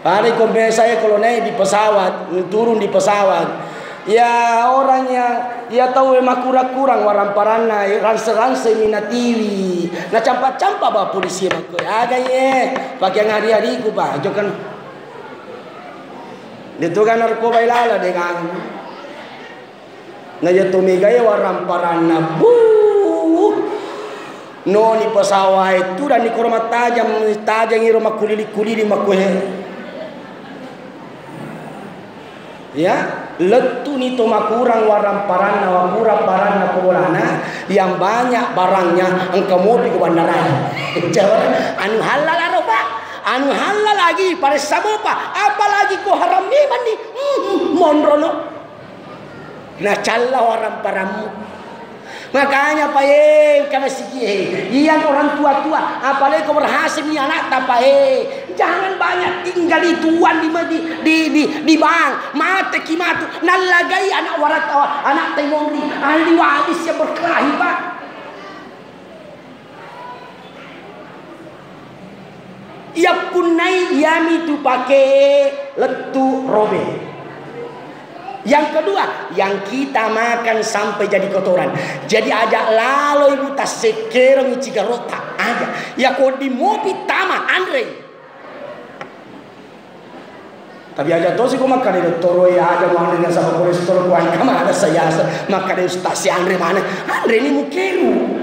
Hari kombe saya kalau naik di pesawat, turun di pesawat. Ya orangnya ya tahu emang kurang waramparana ranse minatiwi. Nah campak-campak Pak polisi aku. Aga ye pakai hari-hari ku Pak. Jokan dito kan narkoba ilala dengan najatumiga ya waramparana bu no ni pasawa itu dan ni korma tajam iro makulili makuhe ya letu ni to makurang waramparana wakura parana kubolana yang banyak barangnya engkau mau di bandara anu halal aroba anu halal lagi pada sabopa apalagi ko haram ni mandi monrono na calla orang paramu. Makanya pae kami sikih yang orang tua apalagi kau berhasil ni anak tapae jangan banyak tinggal di tuan di bank mate kimatu nalagai anak warat anak tengongri ahli waris yang berkelahi Pak. Ia punai yami tu pakai letu robe. Yang kedua, yang kita makan sampai jadi kotoran. Jadi ajak lalu ibu tas sekerong iciga rota aja. Ya kau di mobil tama Andre. Tapi aja tosi kau makan itu toroi aja mau dengan sama kolesterol kau angka mana saya makan itu stasi Andre mana? Andre ini mukeru.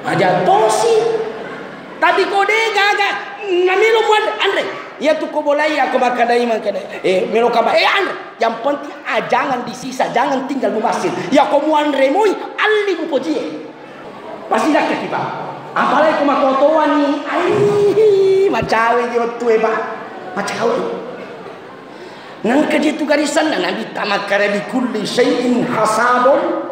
Aja tosi. Tapi kode gaga namilo muan Andre ya tu ko bolai aku makadai melo kaba Andre yang penting jangan disisa jangan tinggal mumasin ya ko muan remoi alli bu poji pasti dak kita apalagi ko makotoan ni ai macawe jo tu Pak macawe nang kaje tu garisan nabi tamakara di kulli syai'in hasadun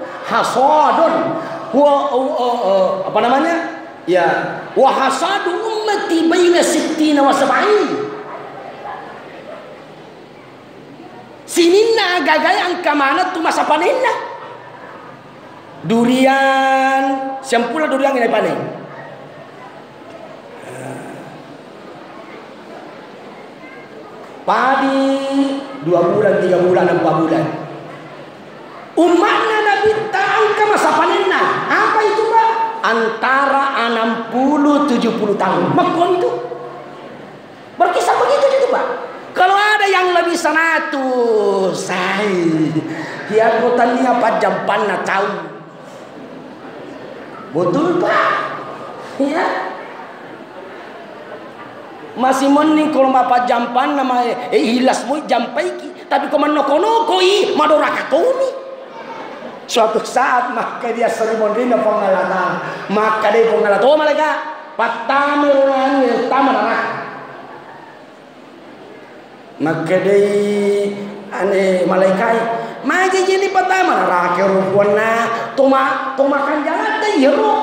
apa namanya ya wa hasadu ummati baina 60 wa 70 sininna gagayang kamana tu masa panenna durian sempula durian ini panen padi 2 bulan 3 bulan 4 bulan umatna nabi ta'angka masa panenna apa itu Pak antara 60-70 tahun. Makon itu berkisar begitu itu Pak. Kalau ada yang lebih 100, ya kotanya Pak jampanna tahu. Betul Pak. Ya. Masih mending kalau Pak jampan nama hilas mo jampai ki, tapi kalau noko-noko madora katoni. Suatu saat maka dia sering rina pengalatan, maka dia pengalatan mereka patame orang yang taman anak. Maka dia ane malaikai magi jadi pertama rakyat rupuana tomakan jalan deh hero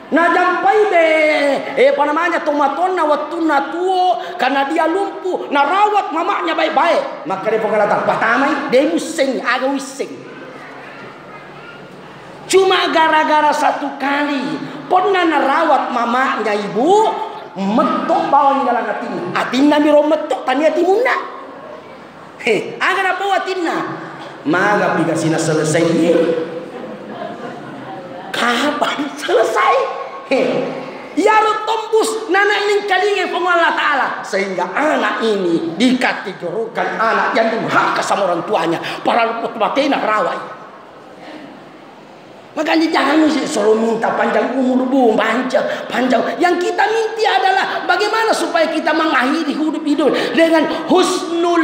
na jampai deh apa namanya tomatona waktu tuo karena dia lumpuh na rawat mamanya baik-baik maka dia pengalatan pertama dia musing agak wising cuma gara-gara satu kali pernah na rawat mamanya ibu metok bawang dalam atinna miro metok tania timuna agar apa atinna maga pikasina selesai kapan selesai yaro tombus nana ini kalinge pengolah ta'ala sehingga anak ini dikategorikan anak yang durhaka sama orang tuanya para luput batena rawai. Makanya jangan selalu minta panjang umur bu, panjang. Yang kita minta adalah bagaimana supaya kita mengakhiri hidup dengan husnul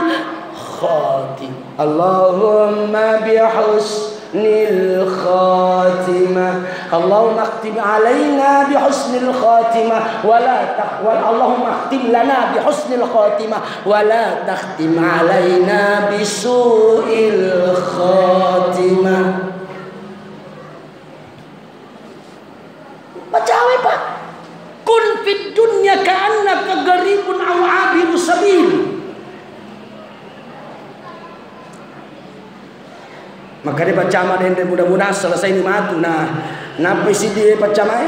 khatimah. Allahumma bihusnil khatimah. Allahumma akhtim alaina bihusnil khatimah Allahumma akhtim lana bihusnil khatimah wa la takhtim alaina bisu'il khatimah. Bacawe Pak. Kun fid dunya ka'annaka gharibun aw 'abiru sabil. Maka dia baca dan mudah-mudahan selesai ni matu nah pesi dia baca mai.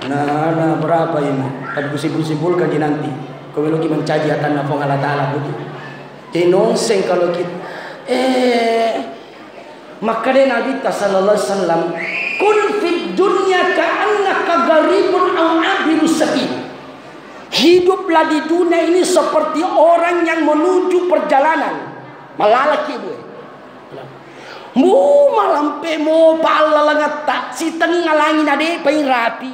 Nah berapa ini? Tapi simpul-simpulkan nanti. Kau lagi mencaji akan nafong Allah Ta'ala begitu. Jadi nonseng kalau kita maka dia Nabi sallallahu alaihi wasallam kun fid dunya ka'annaka gharibun aw 'abiru sabil. Hiduplah di dunia ini seperti orang yang menuju perjalanan. Malalaki bu. Mu malampe mo palalangat tak si tengah langit ade paling rapi.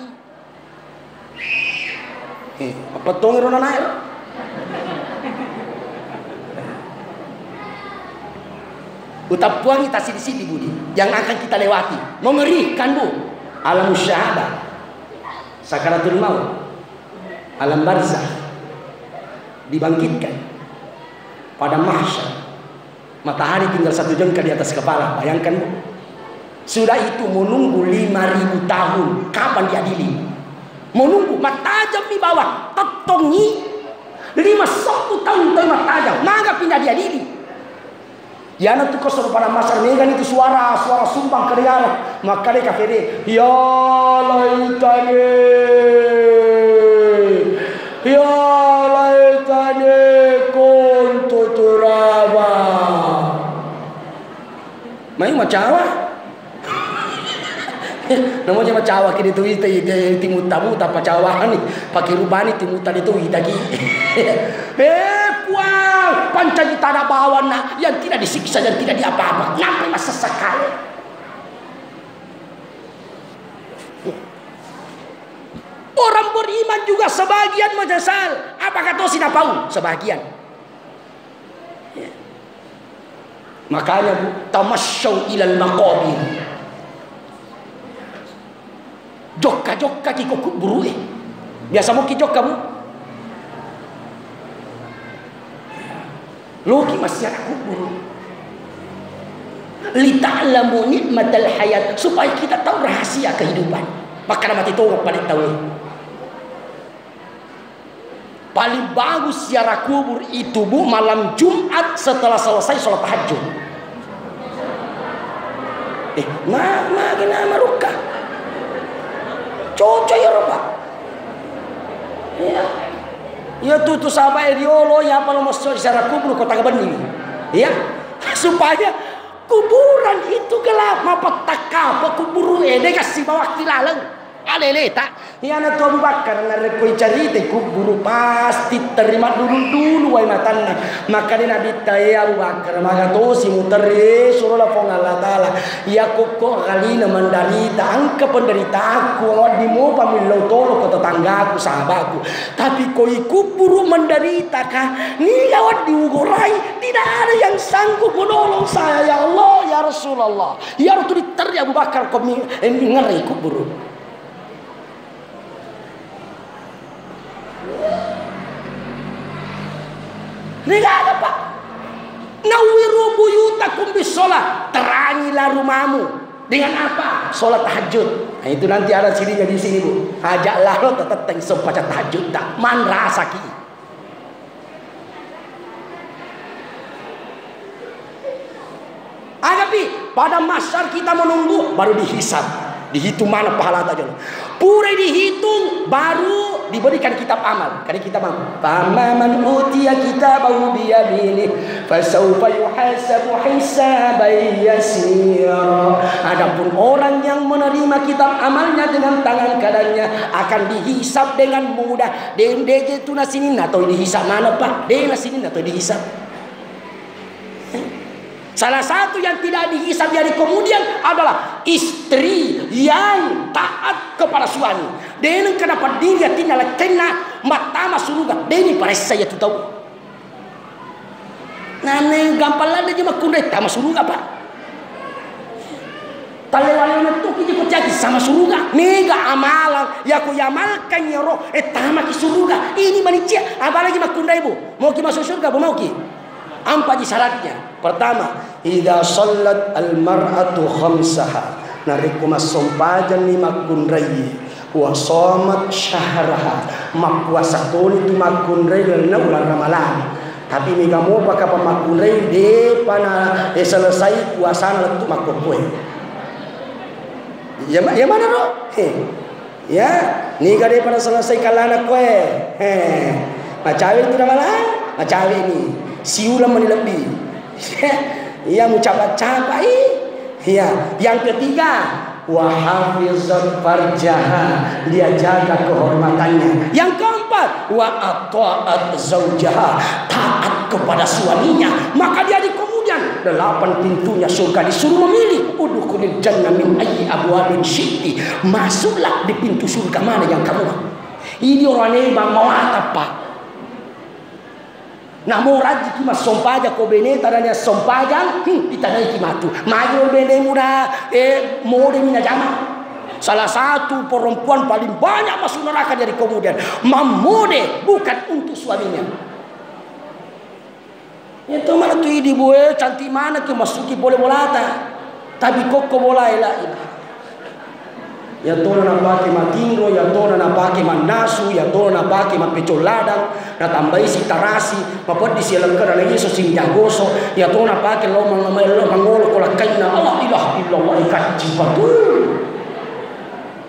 Apa tong rona naik? Utapuang kita sidi-sidi budi yang akan kita lewati mengerikan bu alam syahadah sakaratul maut alam barzakh dibangkitkan pada mahsyar matahari tinggal 1 jengkal di atas kepala bayangkan bu sudah itu menunggu 5.000 tahun kapan diadili menunggu matajam di bawah tetongi 51 tahun matajam maka pindah diadili. Ya nanti kau suruh pada masar megan itu suara sumbang keriang maka dia kafir ya laitani kuntu turaba mai macawa namanya macawa kini tu timu-tamu tak pacawa nih pakai rubani timu tadi tu lagi kuat pancagi tanah bawah nak yang tidak disiksa dan tidak diapa-apa nampak masa sekali orang beriman juga sebagian menyesal apakah kau tidak tahu sebagian makanya bu tamasyaw ilal maqabir jokka ki kok buru biasa mau ki jokka bu Loki masih ada kubur. Lita'lamu nikmatal hayat supaya kita tahu rahasia kehidupan. Maka mati tolong paling tahu. Paling bagus ziarah kubur itu bu malam Jumat setelah selesai sholat tahajud. Gina marukah. Cocok ya Pak. Ya. Ya tuh sahabat Eriolo ya kalau mau secara kubur kota Kebening, ya supaya Kuburan itu gelap, mapataka, kuburu ede kasih bawa kilaleng. Alele tak, ya anak Abu Bakar ngarepoi cerita kuburu pasti terima dulu wai matanna. Maka di Nabi taya Abu Bakar maka tosi muteri suruhlah pong Allah Taala. Ya koko kalina menderita, angka penderita aku awak dimu pamilau tolo ke tetanggaku sahabatku. Tapi koi kuburu menderita kah? Ni awak diugurai, tidak ada yang sanggup menolong saya ya Allah ya Rasulullah. Ya Rasul diteri Abu Bakar kau ngeri kuburu. Nggak ada pak. Nawiru buyutakum bisolat, terangilah rumahmu dengan apa? Solat tahajud. Nah itu nanti ada sininya di sini bu. Ajaklah lo tetap tengsop baca tahajud tak man rasaki. Agapi pada masyar kita menunggu baru dihisab, dihitung mana pahala aja. Pura dihitung baru diberikan kitab amal. Karena kitab amal. Faman utiya kitabahu biyamini fasawfa yuhasabu hisaban yasira. Adapun orang yang menerima kitab amalnya dengan tangan kanannya akan dihisab dengan mudah. DMDG itu nasinin atau dihisab mana pak? D nasinin atau dihisab. Salah satu yang tidak dihisab dari kemudian adalah istri yang taat kepada suami. Dan kenapa dia tidak kena mata surga? Ini para saya tu tahu. Nane gampang lah dia makundai sama surga pak. Talewalnya tu kita percaya sama surga. Mega amalan ya aku yamalkan ya roh tama ki surga. Ini manusia apalagi makundai bu. Mau ki masuk surga bu mau ki? Apa syaratnya? Pertama, idza sallat al-mar'atu khamsaha. Nariku masompajan lima kunrai wa shamat syahraha. Mapuasa toni tu makunrai na bulan Ramadan. Tapi mega mo pa ka pamakunrai de pana selesai puasa tu makopoi. Ya mana ro? Ya, ni gade pada selesai kalana koe. Macawe tu Ramadan, macawe ni. Siulah menilai. Ya mencapai. Ya, yang ketiga wa hafizat farjaha, dia jaga kehormatannya. Yang keempat wa ata'at zaujaha, taat kepada suaminya. Maka dia di kemudian 8 pintunya surga disuruh memilih. Udkhulil jannah min ayyi abwabin syi'ti. Masuklah di pintu surga mana yang kamu mau. Ini orang ini bang mau apa pak? Nah mau rajin kimas sompaja ko beneta dan ya sompaja itanai kimatu. Maju bene muda mau de mina jama. Salah satu perempuan paling banyak masuk neraka dari kemudian mamode bukan untuk suaminya. Itu mana tu idi boe cantik mana ke masuki boleh bolata. Tapi koko boleh lah. Ya tona na pake matingro, ya tona na pake manasu, ya tona na pake mapecol ladang, na tambahi si tarasi, mapot di silang kara na Yesus sing jagoso, ya tona na pake lo mangolo ko la kaina, Allah ilaha illallah ikaji patu.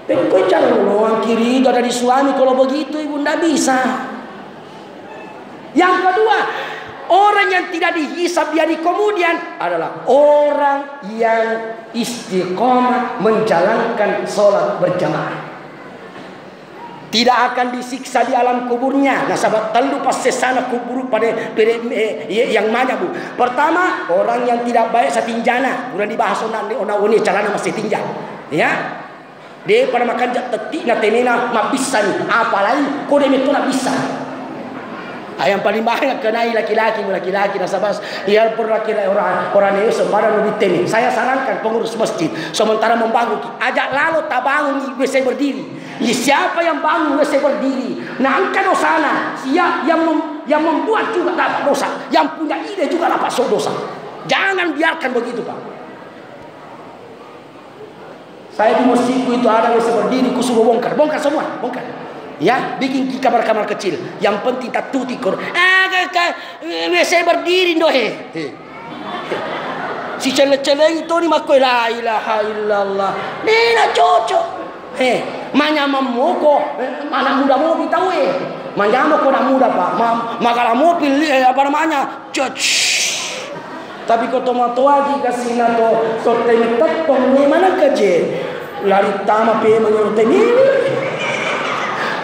Pero cara lo ang kiri dari suami kalau begitu ibu ndak bisa. Yang kedua, orang yang tidak dihisab di hari kemudian adalah orang yang istiqomah menjalankan sholat berjamaah. Tidak akan disiksa di alam kuburnya. Nah sahabat telu pas sesana kubur pada yang mana bu? Pertama orang yang tidak baik setinjana. Udah dibahas ona caranya masih tinja. Ya, dia pada makan tetik na tenena mabisa nih. Apalagi kode itu nak bisa. Yang paling banyak kenai laki-laki nasabas. Ya pun laki-laki orang ini sembarang lebih temi. Saya sarankan pengurus masjid sementara membangun, ajak lalu tak bangun WC berdiri. Ya, siapa yang bangun WC berdiri? Nah angkat dosana. Yang membuat juga dapat dosa. Yang punya ide juga dapat dosa. Jangan biarkan begitu pak. Saya di masjidku itu ada WC berdiri, kusuruh bongkar semua, bongkar. Ya, bikin kamar-kamar kecil. Yang penting tak tuti kor. WC berdiri dohe. Si celeng-celeng itu ni makoi la ilaha illallah. Ni nak cocok. Manya mamoko, anak muda mau tahu Manya mau kau nak muda pak. Makalah mobil apa namanya? Tapi kau tomatoagi kasih nato temetat pong mana kerja lari tama pe menurut ini.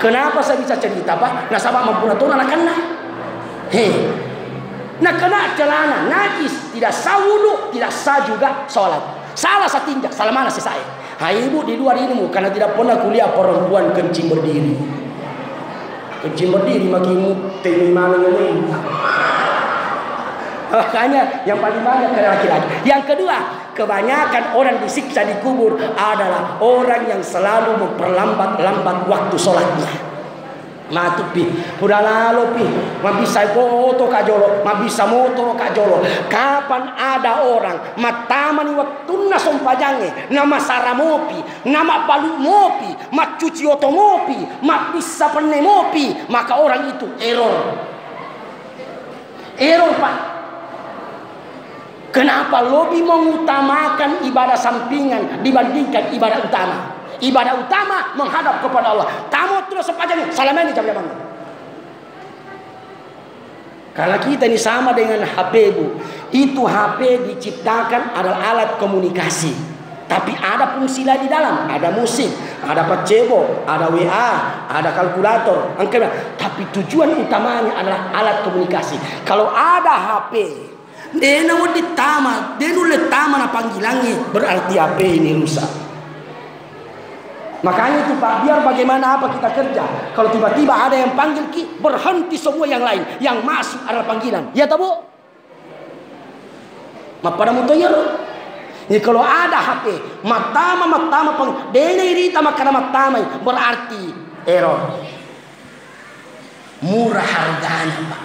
Kenapa saya bisa cerita Pak? Nasabah mampu nato anak kena. Hei, nak kena celana najis tidak sah wudu, tidak sah juga sholat. Salah setindak, salah mana sih saya? Hai ibu di luar ilmu karena tidak pernah kuliah perempuan kencing berdiri. Kencing berdiri makin temi mana ini. Makanya yang paling banyak ke laki-laki. Yang kedua, kebanyakan orang disiksa di kubur adalah orang yang selalu memperlambat waktu sholatnya. Matupi, udah lalu pi, mabisa foto kajolo, mabisa motor kajolo. Kapan ada orang matamani waktuna sompajange, nama saramopi, nama balu mopi, mak cuci otomopi, mak bisa pene mopi, maka orang itu error Pak. Kenapa lebih mengutamakan ibadah sampingan dibandingkan ibadah utama? Ibadah utama menghadap kepada Allah. Tamu terus sepanjangnya salam ini jam-jam. Karena kita ini sama dengan HP bu. Itu HP diciptakan adalah alat komunikasi. Tapi ada fungsi lain di dalam. Ada musik, ada placebo, ada WA, ada kalkulator. Tapi tujuan utamanya adalah alat komunikasi. Kalau ada HP, dia nak ditama, dia nulis tama na panggilannya, berarti HP ini rusak. Makanya itu Pak, biar bagaimana apa kita kerja. Kalau tiba-tiba ada yang panggil ki, berhenti semua yang lain. Yang masuk adalah panggilan. Ya tak bu? Pada mutoyer. Jadi kalau ada HP, matama dene irita makana matama berarti error. Murah harganya Pak.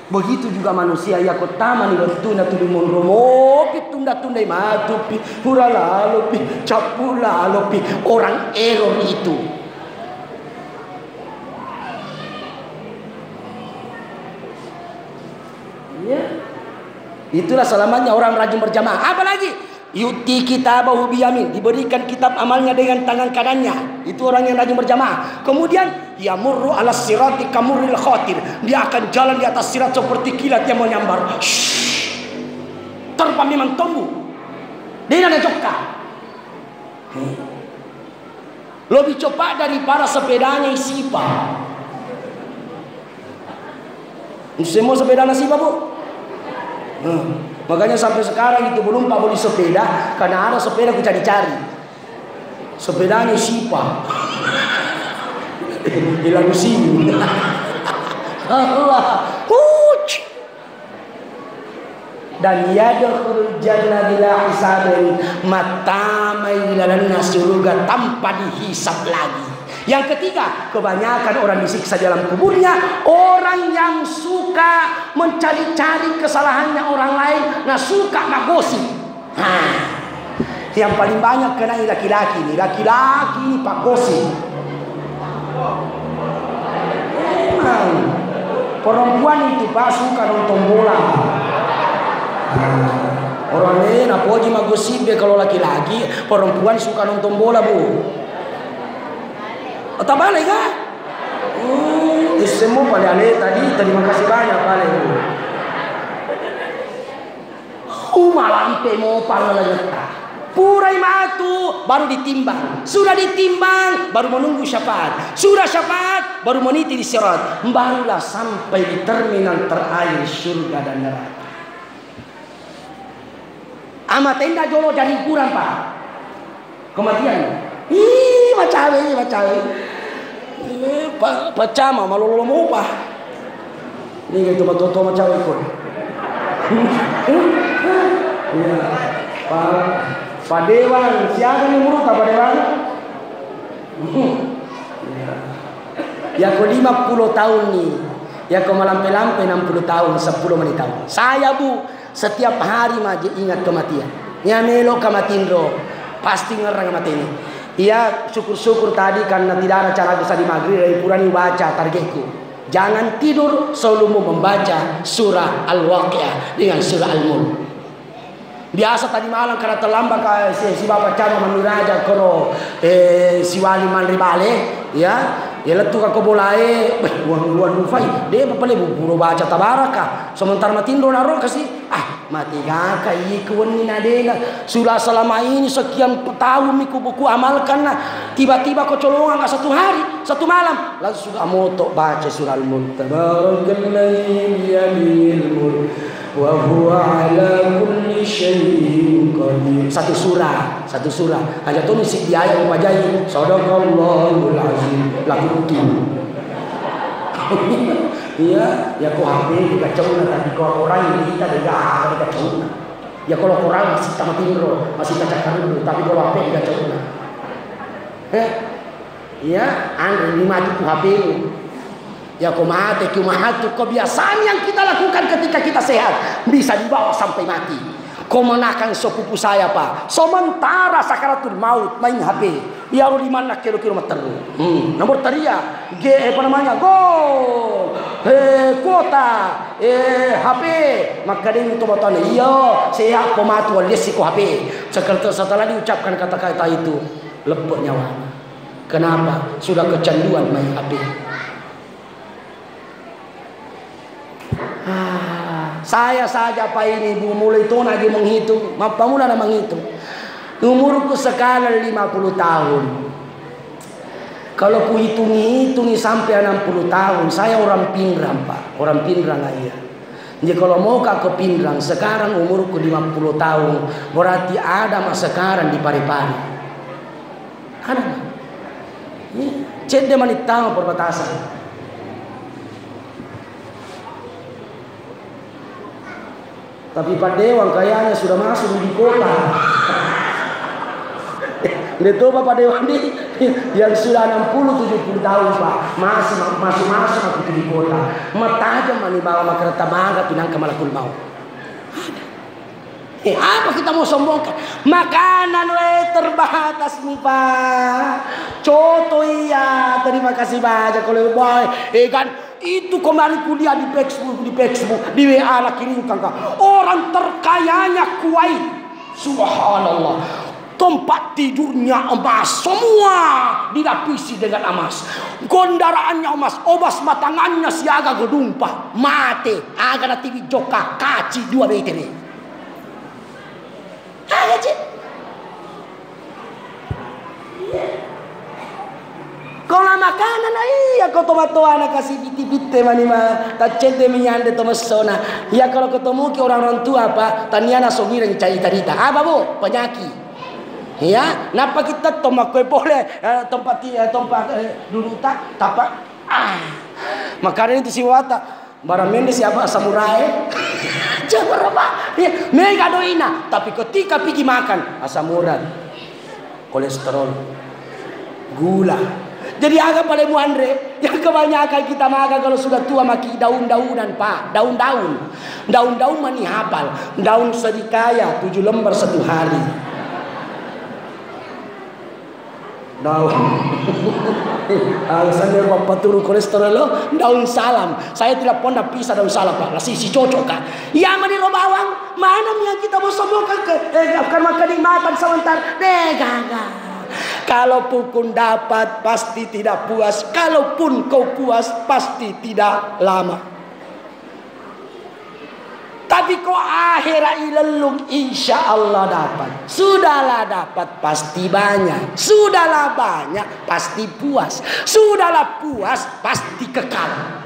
Begitu juga manusia ya kotama ni watuna tu monromo tunda-tunda matu pi pura lalu pi capu lalu pi orang error itu. Ya. Itulah selamanya orang rajin berjamaah. Apa lagi? Yuti kitabahu biyamin, diberikan kitab amalnya dengan tangan kanannya. Itu orang yang rajin berjamaah. Kemudian yamurru ala sirati kamurril khatir, dia akan jalan di atas sirat seperti kilat yang menyambar. Terbang memang tumbuh. Dia ada jokka. Lebih cepat dari para sepedanya Isipa. Semua sepedanya Isipa bu. Makanya sampai sekarang itu belum Pak beli sepeda, karena ada sepeda ku cari-cari. Sepedanya Sipa. Hilang sini. Allah. Dan yadkhulul jannah bila hisabin, matamai dalam surga tanpa dihisab lagi. Yang ketiga, kebanyakan orang disiksa dalam kuburnya orang yang suka mencari-cari kesalahannya orang lain, nah suka ngagosip. Yang paling banyak kena laki-laki nih, Pak gosip. Memang perempuan itu Pak suka nonton bola. Orang lain apoji magosip deh, kalau laki-laki, perempuan suka nonton bola bu. Atau balik kan? Semua pada ale tadi terima kasih banyak balik. Malampe mau pangalangan. Purai matu baru ditimbang. Sudah ditimbang baru menunggu syafaat. Sudah syafaat baru meniti di sirat. Barulah sampai di terminal terakhir surga dan neraka. Ama tenda jolo jadi kurang Pak. Kematian. Macawe. Pacama malolo mo pa. Ini gitu matoto macawe ko. Pak Dewan, siapa yang murut Pak Dewan? Ya ko 50 tahun nih. Ya ko malampe-lampe 60 tahun, 10 menit tahun. Saya bu, setiap hari mah ingat kematian. Nyamelo kematian ro. Pasti ngerang mati ini. Iya, syukur-syukur tadi karena tidak ada cara bisa di maghrib dari purani baca targetku. Jangan tidur selalu membaca surah Al-Waqiah dengan surah Al-Mulk. Biasa tadi malam karena terlambat si bapak cama menuraja kono si wali manribale ya Ya letu ka ko boleh, buang rufai. Dia apa le buru baca tabaraka. Sementara matindo naro kasih. Mati gaka ikuan ni nadena. Sudah selama ini sekian tahun miku buku amalkan nah. Tiba-tiba kau colongan satu hari, satu malam. Langsung sudah moto baca surah Al-Mulk. Tabarakalladzi biyadihil mulk wa huwa ala kulli syai'in qadir. Satu surah. Hanya tu misi dia yang wajai. Sadaqallahul azim. Lagu tu. Iya, ya kau HP dikacau tapi kalau orang ini kita tidak dikacau. Ya kalau orang masih sama timbro, masih kacau dulu, tapi kalau HP dikacau. Iya, anda ini mati ku HP itu. Ya kau mati, kebiasaan yang kita lakukan ketika kita sehat bisa dibawa sampai mati. Kau menakan sepupu saya pak. Sementara sakaratul maut main HP. Ya lu di mana kira-kira meteru. Nomor teriak. Apa namanya? Go. Kuota. HP. Maka dia itu bertanya. Iya. Sehat pematu alias ko HP. Setelah diucapkan kata-kata itu, lepuk nyawanya. Kenapa? Sudah kecanduan main HP. Saya saja Pak ini Bu mulai tuh lagi menghitung, mula menghitung. Umurku sekarang 50 tahun. Kalau ku hitungi sampai 60 tahun, saya orang Pindrang Pak, orang Pindrang aja. Jadi kalau mau ke Pindrang sekarang umurku 50 tahun, berarti ada mas sekarang di Parepare. Ada. Cek dia manitang perbatasan. Tapi Pak Dewan kayaknya sudah masuk di kota. Itu Pak Dewan ini yang sudah 60-70 tahun Pak masih masuk aku di kota. Mata aja mani bawa kereta bangga pinang ke Malakul Maut. Apa kita mau sombongkan? Makanan terbatas nih Pak. Coto iya. Terima kasih banyak kalau boy. Kan itu kemarin kuliah di Facebook, di WA lah kirimkan kak. Orang terkayanya Kuwait, subhanallah, tempat tidurnya emas, semua dilapisi dengan emas, gondaraannya emas, obas matangannya siaga gedumpa, mate, agak nanti joka kaci 2 meter. Agak cik. Kalau makanan iya kau tomato anak kasih biti-biti manima tacente minyande tomasona. Ya kalau ketemu ke orang tua apa taniana sogira cari tarita. Apa bu penyakit. Ya, napa kita tomak kue boleh tempat dulu tak tapak. Makanan itu siwata. Barang mende siapa samurai. Jangan apa. Ya, mega doina. Tapi ketika pergi makan asam urat, kolesterol, gula. Jadi agak pada Mu Andre, yang kebanyakan kita makan kalau sudah tua maki daun-daunan Pak, daun-daun mani hafal, daun sedikaya 7 lembar 1 hari. Daun, alasannya bapak turun kolesterol lo, daun salam. Saya tidak pernah pisah daun salam Pak, nasi si cocok kan. Ya mani bawang, mana yang kita mau sombongkan akan makan dimakan sebentar, gagal. Kalaupun kau dapat pasti tidak puas. Kalaupun kau puas pasti tidak lama. Tapi kau akhirat ilelung insya Allah dapat. Sudahlah dapat pasti banyak. Sudahlah banyak pasti puas. Sudahlah puas pasti kekal.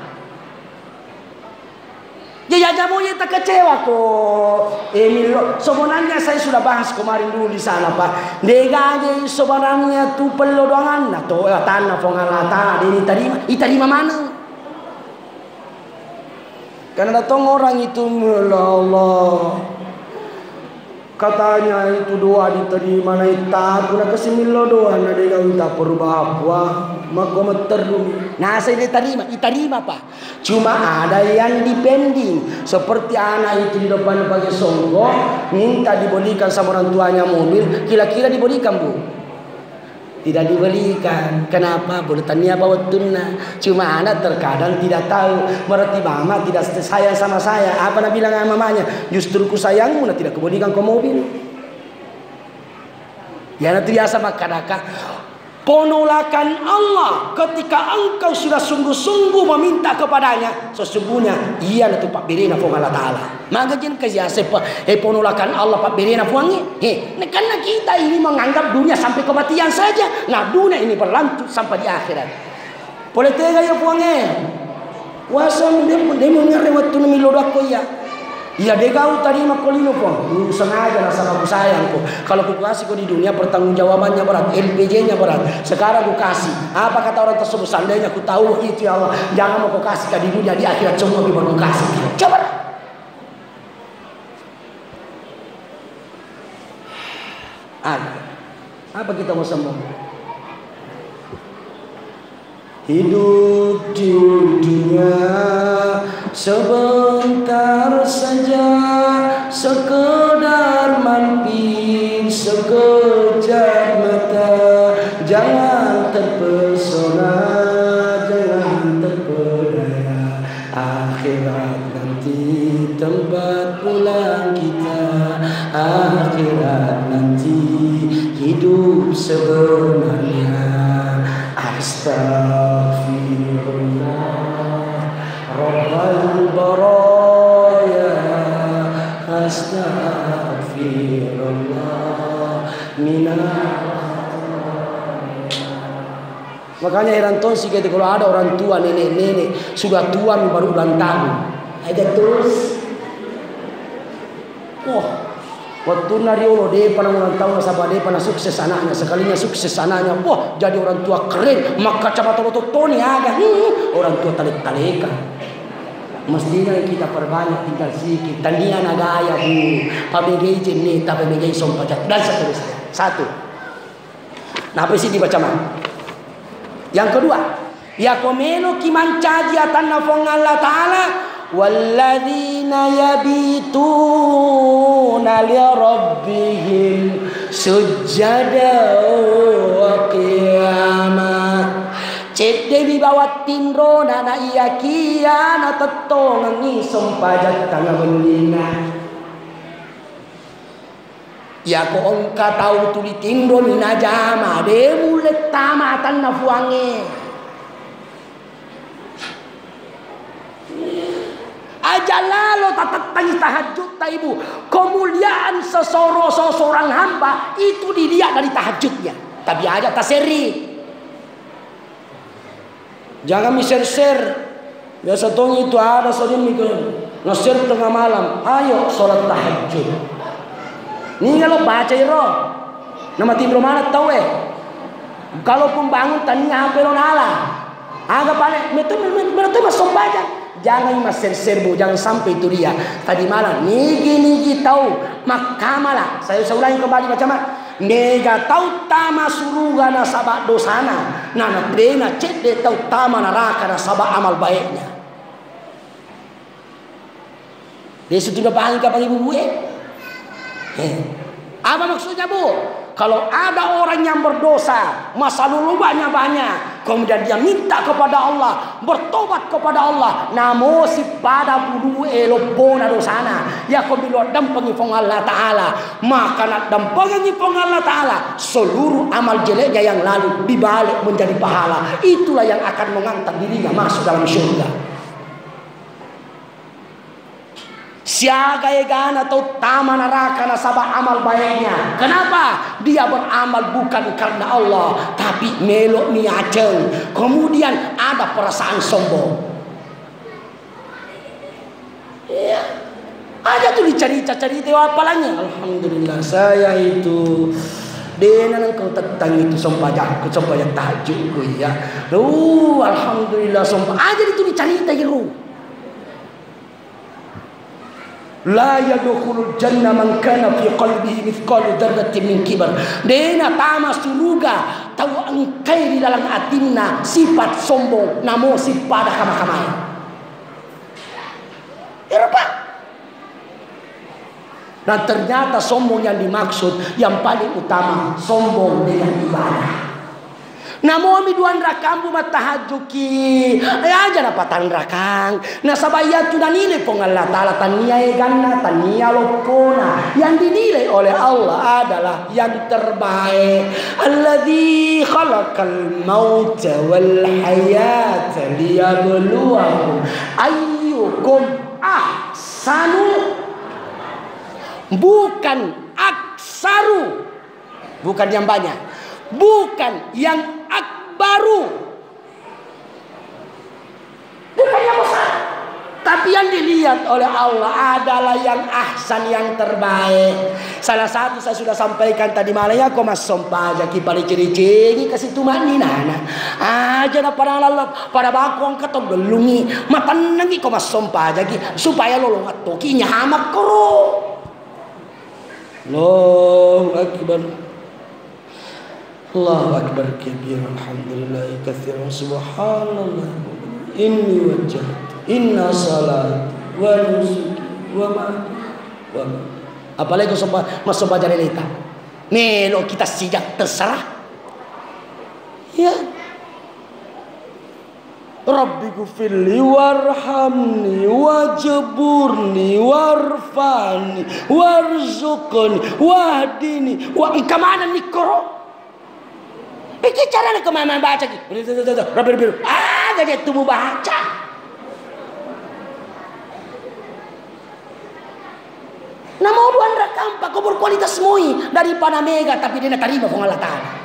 Ya jamu ya tak kecewa kok. Emil, sebenarnya saya sudah bahas kemarin dulu di sana Pak. Degage sebenarnya tu perlu doangan na to tanah pengalata ini terima mana? Karena datang orang itu Allah. Katanya itu doa diterima na ita kuna kesimilo doa na dega uta perubah apa maka meterdu. Nah saya diterima Pak. Cuma ada yang dipending. Seperti anak itu di depan pakai songkok minta dibelikan sama orang tuanya mobil. Kira-kira dibelikan Bu? Tidak dibelikan. Kenapa? Buletannya bawa tunna. Cuma anak terkadang tidak tahu. Berarti mama tidak sayang sama saya. Apa nak bilang sama mamanya? Justru ku sayangmu nak tidak kebelikan ke mobil. Ya nanti biasa makan. Penolakan Allah ketika engkau sudah sungguh-sungguh meminta kepadanya, sesungguhnya ia itu Pak Birina Fuang Allah Ta'ala. Maka jen kasih sepa penolakan Allah Pak Birina Fuangi. Karena kita ini menganggap dunia sampai kematian saja. Nah dunia ini berlanjut sampai di akhirat. Boleh tega ya Fuangi. Wasam dia mengerti waktu namilodak ko ya. Iya degau tadi makolino po. Sengaja lah sama aku sayang ko. Kalau aku kasih ko di dunia pertanggungjawabannya berat, LPG-nya berat. Sekarang aku kasih. Apa kata orang tersebut? Seandainya aku tahu itu ya Allah, jangan mau aku kasih ke dunia, di akhirat semua baru aku kasih. Coba. Apa kita mau sembuh? Hidup di dunia sebentar saja, sekedar mampir sekejap mata. Jangan terpesona, jangan terpedaya. Akhirat nanti tempat pulang kita. Akhirat nanti hidup sebenarnya. Astaghfirullah Rabbal baraya. Astaghfirullah minal. Makanya heran tuh sih kalau ada orang tua, nenek-nenek sudah tua baru ulang tahun, ada terus. Waktu nariolo dia pernah ulang tahun sabah dia pernah sukses anaknya, sekalinya sukses anaknya, wah jadi orang tua keren, maka coba toni agak orang tua talek-talekan. Mestinya kita perbanyak tinggal sedikit, tania nagaya bu, pabegay jeneta, pabegay sompajat dan seterusnya. Satu. Nah apa sih dibaca man? Yang kedua, ya komeno kimancaji atanna fong Allah Ta'ala. Walladzina yabituna li rabbihim sujada wa qiyama. Cek dewi bawat tindro nana iya kia na tetong ngi sompajat tanga bendina. Ya ko ongka tahu tuli tindro mina jama de mulet tamatan na fuange. Ajalalo tangis tahajud ta ibu. Kemuliaan seseorang hamba itu dilihat dari tahajudnya. Tapi aja taseri. Jangan miser-ser. Biasa tong itu ada sodim mikir nge-share tengah malam. Ayo sholat tahajud. Nih kalau baca iro. Nama timbro mana tahu Kalaupun bangun tanya HP lo nala. Agak paling metu masuk baca. Jangan mas serbu, jangan sampai itu dia. Tadi malam nigi tahu makamala. Saya ulangi kembali macam mana? Nega tahu tama suruga na sabak dosana. Nana trena cek de tahu tama neraka na sabak amal baiknya. Dia sudah paham kapan ibu bu? Apa maksudnya bu? Kalau ada orang yang berdosa, masa lalu banyak, kemudian dia minta kepada Allah, bertobat kepada Allah, namo si pada bulu elobona dosana, ya kau bilang dampangi fong Allah Ta'ala, maka nak dampangi fong Allah Ta'ala, seluruh amal jeleknya yang lalu dibalik menjadi pahala. Itulah yang akan mengangkat dirinya masuk dalam surga. Siaga egan atau taman neraka nasabah amal baiknya. Kenapa? Dia beramal bukan karena Allah, tapi melok niaceng. Kemudian ada perasaan sombong. Ya. Ada tuh dicerita apalanya. Alhamdulillah saya itu Dena engkau tetang itu sompajak tahajudku ya. Alhamdulillah sompah. Aja itu dicerita gitu. La yadkhulul jannah man kana fi qalbihi mithqalu dzarratin min kibar. Dena tama suruga tahu engkai di dalam hatinya sifat sombong namo sifat kama-kamai. Eropa. Dan ternyata sombong yang dimaksud yang paling utama sombong dengan ibadah. Namomi duan rakang bumat tahajjuki. Aja napatan rakang. Nah sabaya tu nanilai pong Allah Ta'ala tania ganna tania lokona. Yang dinilai oleh Allah adalah yang terbaik. Alladzi khalaqal mauta wal hayata liyabluwakum ayyukum ahsanu. Bukan aksaru, bukan yang banyak, bukan yang akbaru, bukan yang besar, tapi yang dilihat oleh Allah adalah yang ahsan, yang terbaik. Salah satu saya sudah sampaikan tadi malam ya, kau mas sompa aja kipari ciri-ciri kasih tumak ni nana aja na para lalap para bakong katong belungi matanangi kau mas sompa aja supaya lolong atoki nyahamak koro. Allahu akbar. Allahu akbar kabir. Alhamdulillah katsiran subhanallah. Inni wajjahtu inna salati wa nusuki wa ma. Apalagi masuk baca lelita. Melo kita sejak terserah. Ya. Rabbi gufirli warhamni wajburni warfani warzuqni wahdini wa kemana nih koro? Itu cara kemana baca gitu. Rabbi biru. Gak tubuh baca. Nama duan rakampa kau berkualitas mui daripada mega tapi dia nak terima pun Allah Ta'ala.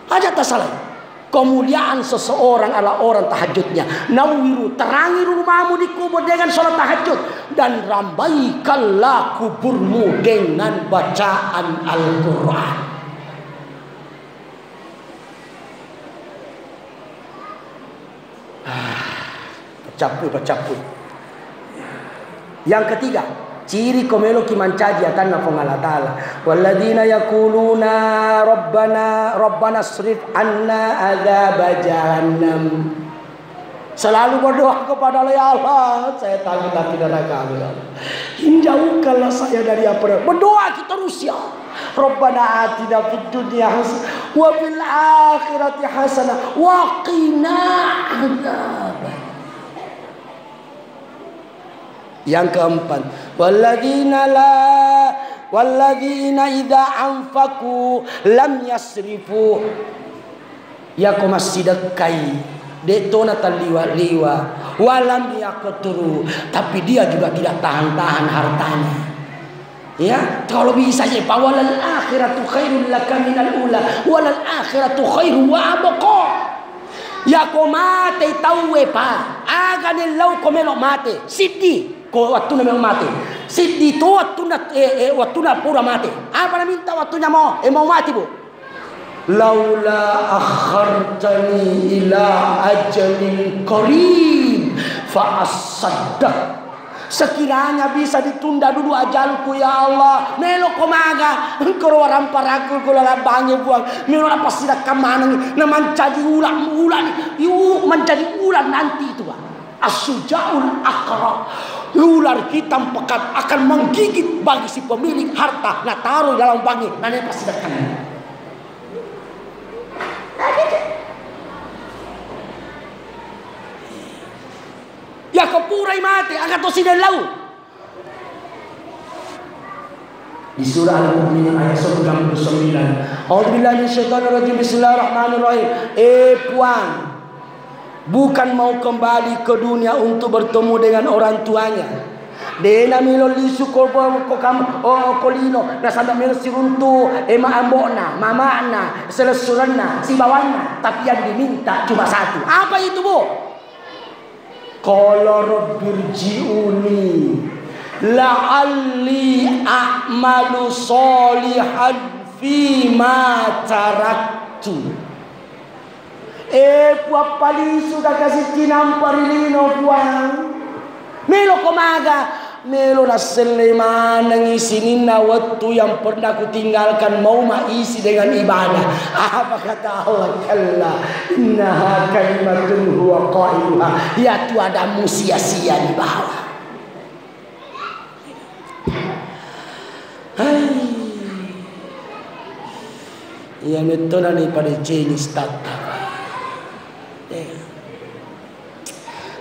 Aja tak salah. Kemuliaan seseorang adalah orang tahajudnya. Nawiru, terangi rumahmu di kubur dengan sholat tahajud. Dan rambaikanlah kuburmu dengan bacaan Al-Quran. Pecapui. Yang ketiga, ciri komelo kimancaji akan nafong Allah Ta'ala. Walladzina yakuluna Rabbana srif anna adzab jahannam. Selalu berdoa kepada Allah, ya Allah, saya takut api neraka ya Allah. Jauhkanlah saya dari apa. Berdoa kita terus ya. Rabbana atina fid dunya hasanah wa fil akhirati hasanah wa qina adzaban. Yang keempat, walladzina idza anfaqu lam yasrifu. Ya kau masih dekai detona taliwa walam yaqturu, tapi dia juga tidak tahan-tahan hartanya. Ya, kalau bisa saja walal akhiratu khairul laka minal ula walal akhiratu khairu wa abqa. Ya kau mate tahu pa agane lau komelo mate siti ko waktu na memang mati. Sidi to waktu na pura mati. Apa na minta waktunya mau mati bu. Laula akhartani ila ajalin qarib fa asaddaq. Sekiranya bisa ditunda dulu ajalku ya Allah. Melo komaga engkau ramparaku kula labangi buang. Melo apa sida kamana na mancaji ulang yu menjadi ulang nanti itu Pak. As-sujaul aqra. Ular hitam pekat akan menggigit bagi si pemilik harta. Nah taruh dalam bangi. Nanti pasti akan. Ya kepurai mati akan tosi dan lau. Di surah Al-Mu'minin ayat 99. A'udzubillahi minasyaitonir rajim. Bismillahirrahmanirrahim. Puan, bukan mau kembali ke dunia untuk bertemu dengan orang tuanya. Dena milo lisu kolino nasanda milo siruntu ema ambona mamana selesuranna si bawana, tapi yang diminta cuma satu. Apa itu bu? Qala rabbirji'uni la'alli a'malu sholihan fima taraktu. Puap palisu kakasih cinam parilino puang. Melo komaga, melo naseleman nangisinin na waktu yang pernah kutinggalkan mau maisi dengan ibadah. Apa kata Allah? Kalla innaha kalimatun huwa qailuha. Ya tu ada sia-sia di bawah. Yang itu nani pada jenis tata.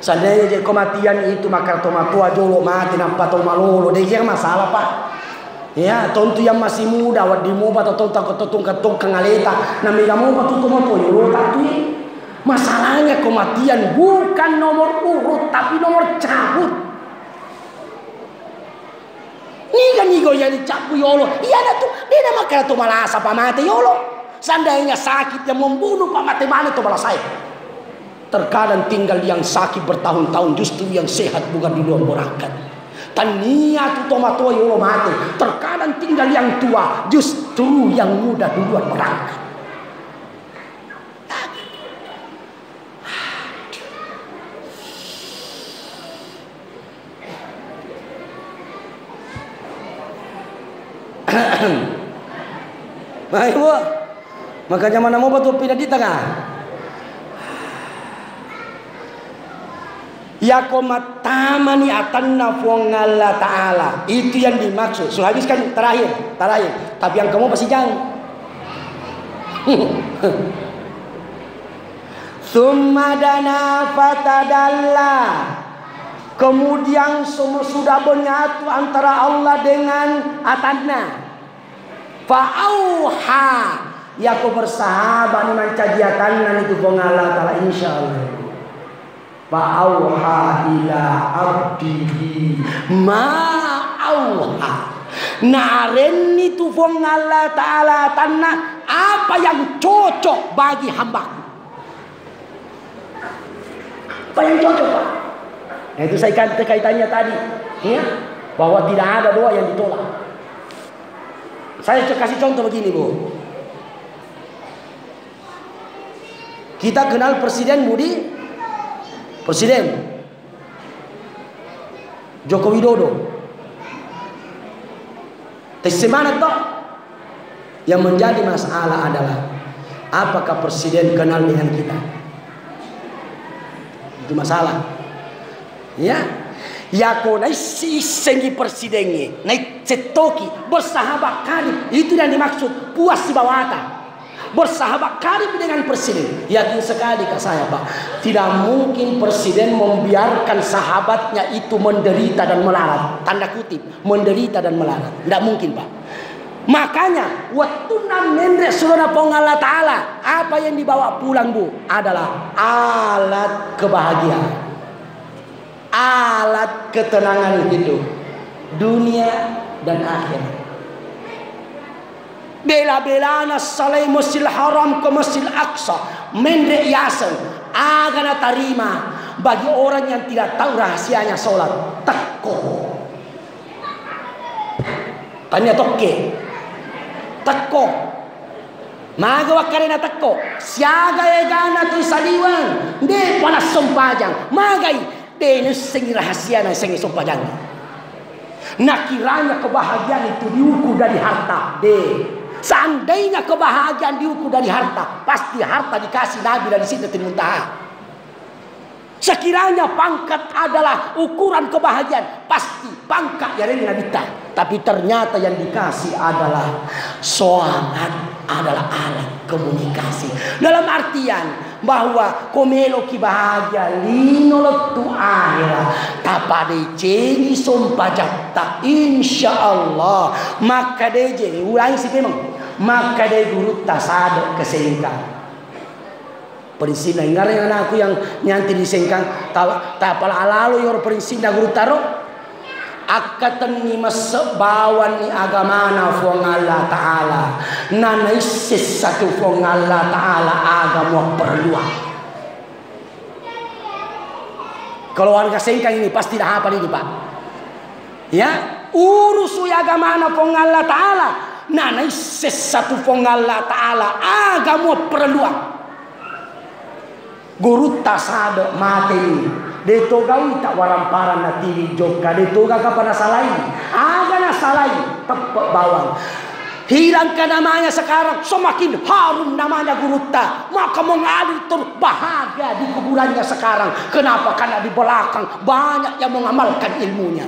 Seandainya je kematian itu maka tomatua jolo mati nampak tomalolo, dia masalah pak. Ya, tontu yang masih muda, wadi moba atau tontung kangaleta, namiga moba tu tomatua jolo tapi masalahnya kematian bukan nomor urut tapi nomor cabut. Nigo yang dicabut yolo, iya dah tu, dia nama kira tu malas apa mati yolo. Seandainya sakit yang membunuh pak mati mana tu malas saya. Terkadang tinggal yang sakit bertahun-tahun justru yang sehat bukan di luar berangkat. Tania tu tomato yolo mati. Terkadang tinggal yang tua justru yang muda di luar berangkat. Baik bu, makanya mana mau betul pindah di tengah. Ya komatamani atanna Allah Ta'ala. Itu yang dimaksud. Sudah habiskan terakhir. Tapi yang kamu pasti jangan. Summa dana fatadalla. Kemudian semua sudah menyatu antara Allah dengan atanna. Fa'auha. Ya kau bersahabat dengan cajiatanna itu Allah Ta'ala insyaallah. Fa'auha ila abdihi ma'auha. Naren itu fong Allah Ta'ala tanah apa yang cocok bagi hambaku. Apa yang cocok pak? Nah, itu saya kaitannya tadi ya, bahwa tidak ada doa yang ditolak. Saya kasih contoh begini bu. Kita kenal Presiden Budi Presiden Joko Widodo. Semangat toh. Yang menjadi masalah adalah apakah Presiden kenal dengan kita? Itu masalah. Ya. Ya kau naik si sengi Presidennya, naik cetoki bersahabat karib. Itu yang dimaksud puas di bawah atas. Bersahabat karib dengan Presiden. Yakin sekali kak saya pak, tidak mungkin Presiden membiarkan sahabatnya itu menderita dan melarat. Tanda kutip menderita dan melarat. Tidak mungkin pak. Makanya waktu namendre surah Allah Ta'ala, apa yang dibawa pulang bu adalah alat kebahagiaan, alat ketenangan hidup dunia dan akhirat. Bela-belana salai Masjid Haram ke Masjid Aqsa mendek yasen agana tarima bagi orang yang tidak tahu rahasianya solat teko tanya toke teko maga wakarena teko siaga egana tu saliwan de panas sompajang magai de sengi rahasiana sengi sompajang. Nah kiranya kebahagiaan itu diukur dari harta de. Seandainya kebahagiaan diukur dari harta, pasti harta dikasih Nabi dari Sidratul Muntaha. Sekiranya pangkat adalah ukuran kebahagiaan, pasti pangkat yang Nabi tak. Tapi ternyata yang dikasih adalah soangan, adalah alat komunikasi. Dalam artian bahwa komelo ki bahagia linolot tu ahira tapade jeni sompajatta insyaallah maka deje ulangi si memang maka de guru tasado kesengkang perinsina ingare anakku yang nyanti disengkang tapal alalu yor perinsina guru taro akatan ni masabawan ni agamana fong Allah Ta'ala nanaisis satu fong Allah Ta'ala agama perluan. Kalau warga sengkang ini pasti dah apa ini pak ya urus agamana fong Allah Ta'ala nanaisis satu fong Allah Ta'ala agama perluan. Guru tasada mati detogai tak waramparan natili joka detoga kapan salai aga na salai tepat bawang hilangkan namanya sekarang semakin harum namanya Guruta maka mengalir terbahagia di kuburannya sekarang. Kenapa? Karena di belakang banyak yang mengamalkan ilmunya.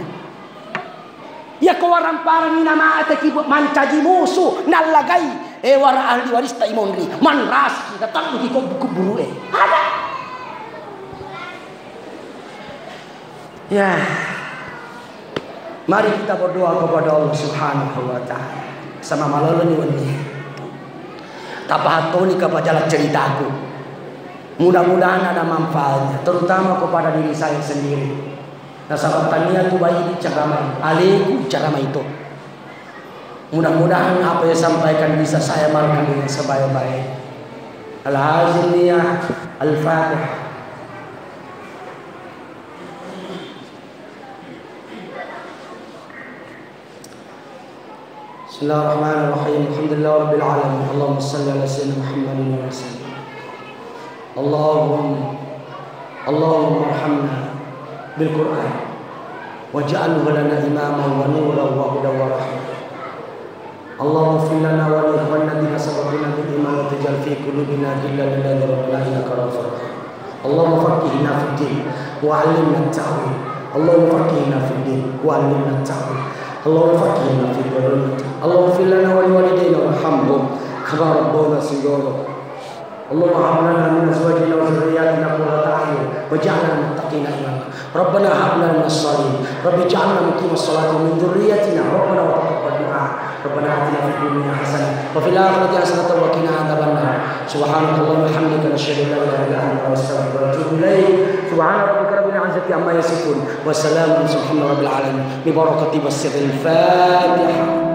Ya kewaramparan ni nama ataki mancaji musuh nalagai wara ahli waris ta imondri man ras kita tak di buku buru ada ya. Mari kita berdoa kepada Allah Subhanahu wa taala sama maloloni wani tapahatoni kepada ceritaku, mudah-mudahan ada manfaatnya terutama kepada diri saya sendiri. Nah sahabat tania tu bayi carama aliku carama itu. Mudah-mudahan apa yang sampaikan bisa saya amalkan dengan sebaik-baik. Al-Hazimiyah Al-Fatihah. Bismillahirrahmanirrahim. Alhamdulillahirabbil alamin. Allahumma shalli ala sayyidina Muhammadin wa sallim. Allahumma arhamna bil Qur'an waj'alhu lana imaman wa nuran wa hudan wa rahmah. Allahumma ighfir lana wa li ikhwanina alladhina sabaquna bil iman wa taj'al fi qulubina ghillan lil ladzina amanu innaka ra'ufur rahim. Allahumma faqqihna fid din wa 'allimna at-ta'wil. Allahumma faqqihna fid din wa 'allimna at-ta'wil. Allahumma faqqihna fid din. Allahumma ighfir lana wa li walidayna warhamhum kama rabbawna shighara. Allahumma hab lana min azwajina wa dhurriyyatina qurrata a'yun waj'alna lil muttaqina imama. Rabbana hab lana minas shalihin. Rabbi ij'alna muqimas salati wa min dhurriyyatina. Rabbana wa taqabbal du'a. Rabbana atina fid dunya hasanah wa fil akhirati hasanah wa qina adzabannar. Subhanakallahumma wa bihamdika asyhadu an la ilaha illa anta astaghfiruka wa atubu ilaik. Subhana rabbika rabbil izzati amma yasifun wa salamun subhana rabbil alamin. Bi barakati wasiril Fatihah.